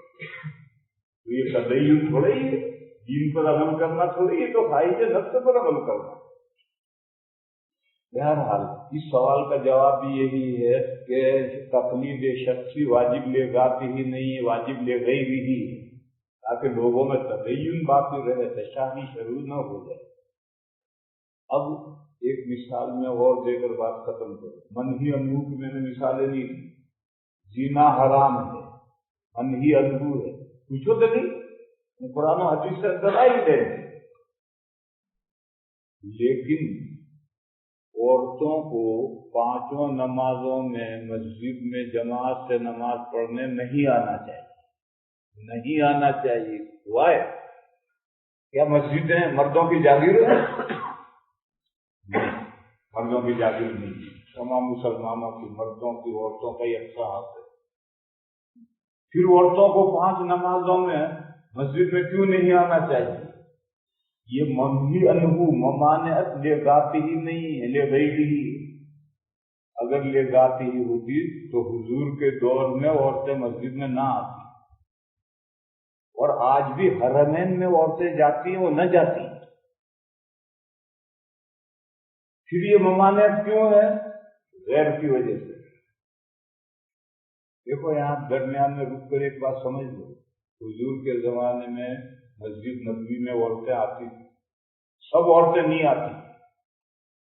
تو یہ تدین تھوڑی ہے، دین پر عمل کرنا تھوڑی ہے، تو خواہش نفس پر عمل کرنا۔ بہرحال اس سوال کا جواب بھی یہی ہے کہ تقلید شخصی واجب لے ذاتی ہی نہیں ہے، واجب لے غیری ہی ہے، تاکہ لوگوں میں تدین باقی رہے، تشاہی شروع نہ ہو جائے۔ اب ایک مثال میں اور دے کر بات ختم کروں۔ منہی عنہ کی میں نے مثالیں نہیں دی، زنا حرام ہے، منہی عنہ ہے، پوچھو تو نہیں، قرآن و حدیث سے دلائل دیں، لیکن عورتوں کو 5 نمازوں میں مسجد میں جماعت سے نماز پڑھنے نہیں آنا چاہیے، نہیں آنا چاہیے۔ وائے کیا مسجدیں مردوں کی جاگیر ہے؟ نہیں، مردوں کی جاگیر نہیں، تمام مسلمانوں کی، مردوں کی، عورتوں کا یکساں حق ہے۔ پھر عورتوں کو 5 نمازوں میں مسجد میں کیوں نہیں آنا چاہیے؟ یہ منہی عنہ ممانعت لے ذاتی ہی نہیں ہے، لے غیری ہی۔ اگر لے ذاتی ہی ہوتی تو حضور کے دور میں عورتیں مسجد میں نہ آتی، اور آج بھی حرمین میں عورتیں جاتی ہیں، وہ نہ جاتی۔ پھر یہ ممانعت کیوں ہے؟ غیر کی وجہ سے۔ دیکھو یہاں درمیان میں رک کر ایک بات سمجھ لو، حضور کے زمانے میں مسجد نبوی میں عورتیں آتی تھیں، سب عورتیں نہیں آتی،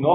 9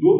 2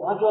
5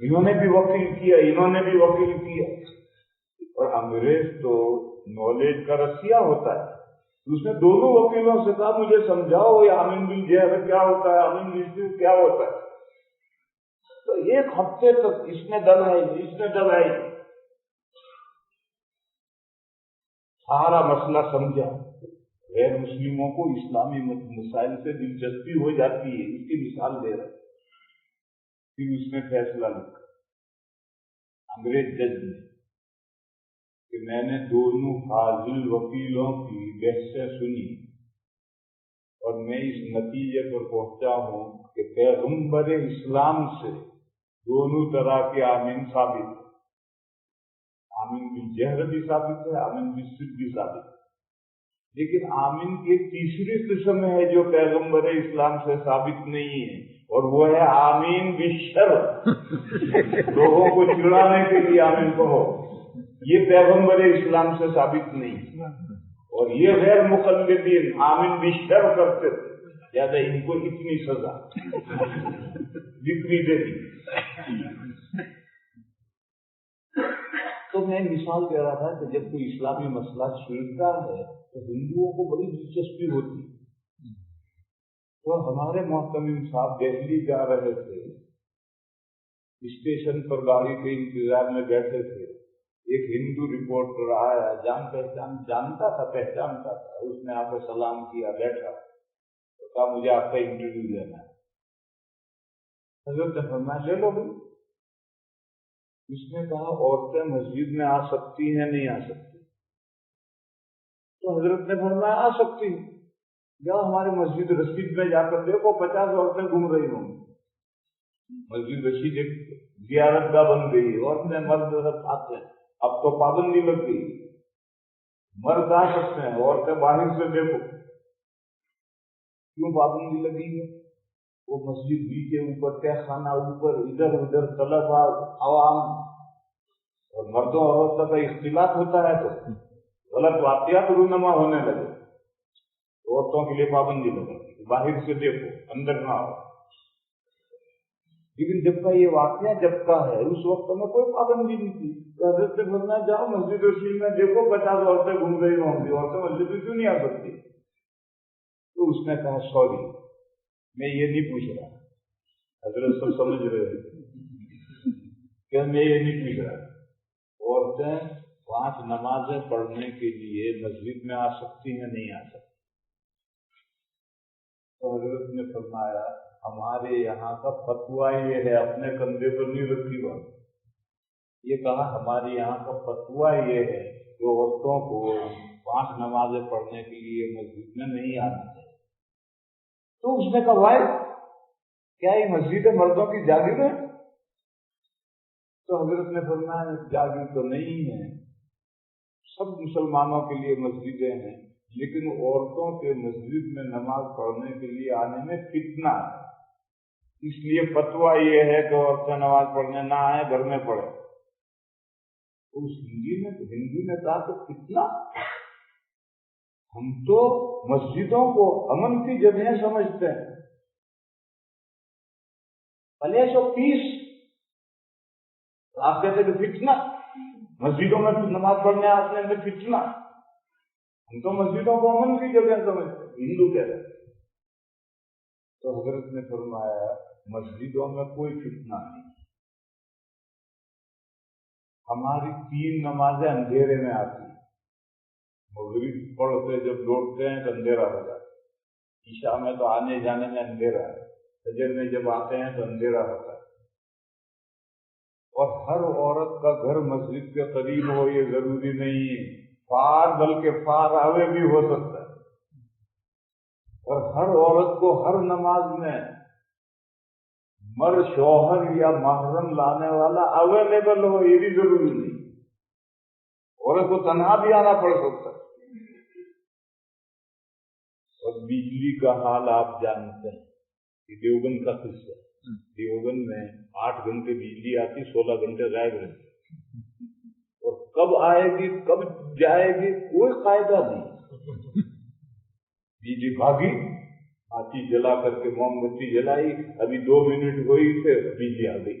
انہوں نے بھی وکیل کیا، انہوں نے بھی وکیل کیا. اور انگریز تو نالج کا رسیا ہوتا ہے. اس نے دونوں وکیلوں سے کہا مجھے سمجھاؤ یہ آمین بالجہر کیا ہوتا ہے، آمین بالجہر کیا ہوتا ہے. تو ایک ہفتے تک اس نے دبائی، سارا مسئلہ سمجھا. غیر مسلموں کو اسلامی مسائل سے دلچسپی ہو جاتی ہے، اس کی مثال دے رہا. پھر اس نے فیصلہ لکھا انگریز جج نے کہ میں نے دونوں فاضل وکیلوں کی بحثیں سنی اور میں اس نتیجے پر پہنچا ہوں کہ پیغمبر اسلام سے دونوں طرح کے آمین ثابت ہے. آمین بالجہر بھی ثابت ہے، آمین بالسر بھی ثابت ہے. لیکن آمین کی ایک تیسری قسم ہے جو پیغمبر اسلام سے ثابت نہیں ہے، اور وہ ہے آمین بالشر. لوگوں کو چڑانے کے لیے آمین کہو، یہ پیغمبر اسلام سے ثابت نہیں. اور یہ غیر مقلدین آمین بالشر کرتے تھے، زیادہ ان کو اتنی سزا جتنی دے دی. تو میں مثال دے رہا تھا کہ جب کوئی اسلامی مسئلہ چھڑتا ہے تو ہندوؤں کو بڑی دلچسپی ہوتی. تو ہمارے محتمم صاحب دہلی جا رہے تھے، اسٹیشن پر گاڑی کے انتظار میں بیٹھے تھے. ایک ہندو رپورٹر آیا، جانتا تھا، پہچانتا تھا. اس نے آپ کو سلام کیا، بیٹھا تو کہا مجھے آپ کا انٹرویو لینا ہے. حضرت نے فرمایا لے لو بھائی. اس نے کہا عورتیں مسجد میں آ سکتی ہیں نہیں آ سکتی؟ تو حضرت نے فرمایا آ سکتی ہیں. جاؤ ہمارے مسجد رشید میں جا کر دیکھو 50 عورتیں گھوم رہی ہوں. مسجد رشید ایک زیارت گاہ بن گئی، عورتیں مرد آتے ہیں. اب تو پابندی لگ گئی، مرد آ سکتے ہیں، عورتیں باہر سے دیکھو. کیوں پابندی لگی ہے؟ وہ مسجد نیچے اوپر، تہ خانہ اوپر، ادھر ادھر طلبا عوام اور مردوں اور عورتوں کا اختلاط ہوتا ہے تو غلط واقعات رونما ہونے لگے. عورتوں کے لیے پابندی لگے، باہر سے دیکھو، اندر نہ آؤ. لیکن جب کا یہ واقعہ جب کا ہے، اس وقت میں کوئی پابندی نہیں تھی. تو حضرت سے بولنا جاؤ مسجد رشید میں دیکھو 50 عورتیں گھوم رہی ہوں گی، عورتیں مسجد میں کیوں نہیں آ سکتی؟ تو اس نے کہا سوری، میں یہ نہیں پوچھ رہا. حضرت سب سمجھ رہے ہیں کہ میں یہ نہیں پوچھ رہا. عورتیں 5 نمازیں پڑھنے کے لیے مسجد میں آ سکتی ہیں نہیں آ سکتی؟ تو حضرت نے فرمایا ہمارے یہاں کا فتویٰ یہ ہے، اپنے کندھے پر نہیں رکھی بات. یہ کہا ہمارے یہاں کا فتویٰ یہ ہے کہ عورتوں کو 5 نمازیں پڑھنے کے لیے مسجد میں نہیں آنا چاہیے. تو اس نے کہا بھائی کیا یہ مسجد مردوں کی جاگیر ہے؟ تو حضرت نے فرمایا جاگیر تو نہیں ہے، سب مسلمانوں کے لیے مسجدیں ہیں، لیکن عورتوں کے مسجد میں نماز پڑھنے کے لیے آنے میں فتنہ ہے. اس لیے فتویٰ یہ ہے کہ عورتیں نماز پڑھنے نہ آئیں، گھر میں پڑھیں. تو اس ہندو نے کہا کہ فتنہ؟ ہم تو مسجدوں کو امن کی جگہیں سمجھتے ہیں، پلیس آف پیس. آپ کہتے کہ فتنہ مسجدوں میں نماز پڑھنے آتے ہیں فتنہ؟ ہم تو مسجدوں کو امن کی جگہ سمجھتے ہیں، ہندو کہہ رہے ہیں. تو حضرت نے فرمایا مسجدوں میں کوئی فتنہ نہیں. ہماری 3 نمازیں اندھیرے میں آتی ہیں. مغرب پڑھتے جب لوٹتے ہیں تو اندھیرا ہو جاتا ہے، عشاء میں تو آنے جانے میں اندھیرا ہے، فجر میں جب آتے ہیں تو اندھیرا ہوتا ہے. اور ہر عورت کا گھر مسجد کے قریب ہو یہ ضروری نہیں ہے، فار بلکہ فار اوے بھی ہو سکتا ہے. اور ہر عورت کو ہر نماز میں مرد شوہر یا محرم لانے والا اویلیبل ہو یہ بھی ضروری نہیں. عورت کو تنہا بھی آنا پڑ سکتا ہے. اور بجلی کا حال آپ جانتے ہیں کہ دیوبند کا قصہ. دیوبند میں 8 گھنٹے بجلی آتی، 16 گھنٹے غائب رہتی. اور کب آئے گی کب جائے گی کوئی قاعدہ نہیں. بجلی بھاگی، آتی جلا کر کے موم بتی جلائی، ابھی 2 منٹ ہوئی تھے بجلی آ گئی.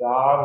4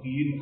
3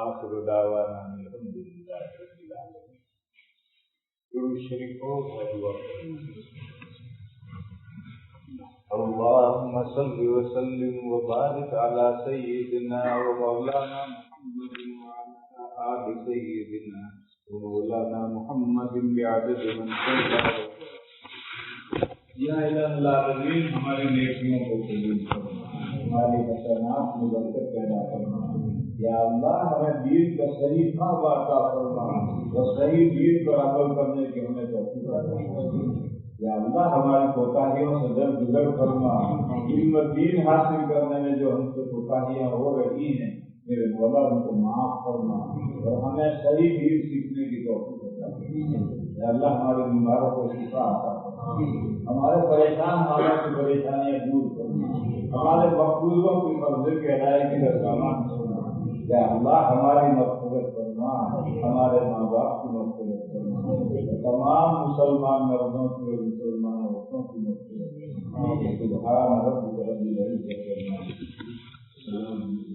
آخر دعوانا الحمدللہ رب العالمین. درود شریف ہو دعا اللهم صل وسلم وبارك على سيدنا ومولانا محمد وعلى آل سيدنا ومولانا محمد بعدد من صلى. یا الہ العالمین ہماری نیکیوں کو قبول فرما، ہماری حسنات میں برکت پیدا فرما. یا اللہ ہمیں دین کا صحیح فہم عطا فرما اور صحیح دین پر عمل کرنے کی ہمیں توفیق عطا فرما. یا اللہ ہماری کوتاہیوں سے درگزر فرما. علم دین حاصل کرنے میں جو ہم سے کوتاہیاں ہو رہی ہیں میرے مولا ان کو معاف فرما اور ہمیں صحیح دین سیکھنے کی توفیق عطا فرما. یا اللہ ہمارے بیماروں کو شفا عطا فرما، ہمارے پریشان حالوں کی پریشانیاں دور کرنا، ہمارے مقبوضوں کی مرضی کے ادائیگی کا سامان کرنا. یا اللہ ہماری مغفرت فرما، ہمارے ماں باپ کی مغفرت فرما، تمام مسلمان مردوں کی اور مسلمان عورتوں کی مغفرت فرما. سبحان ربک رب العزة عما یصفون.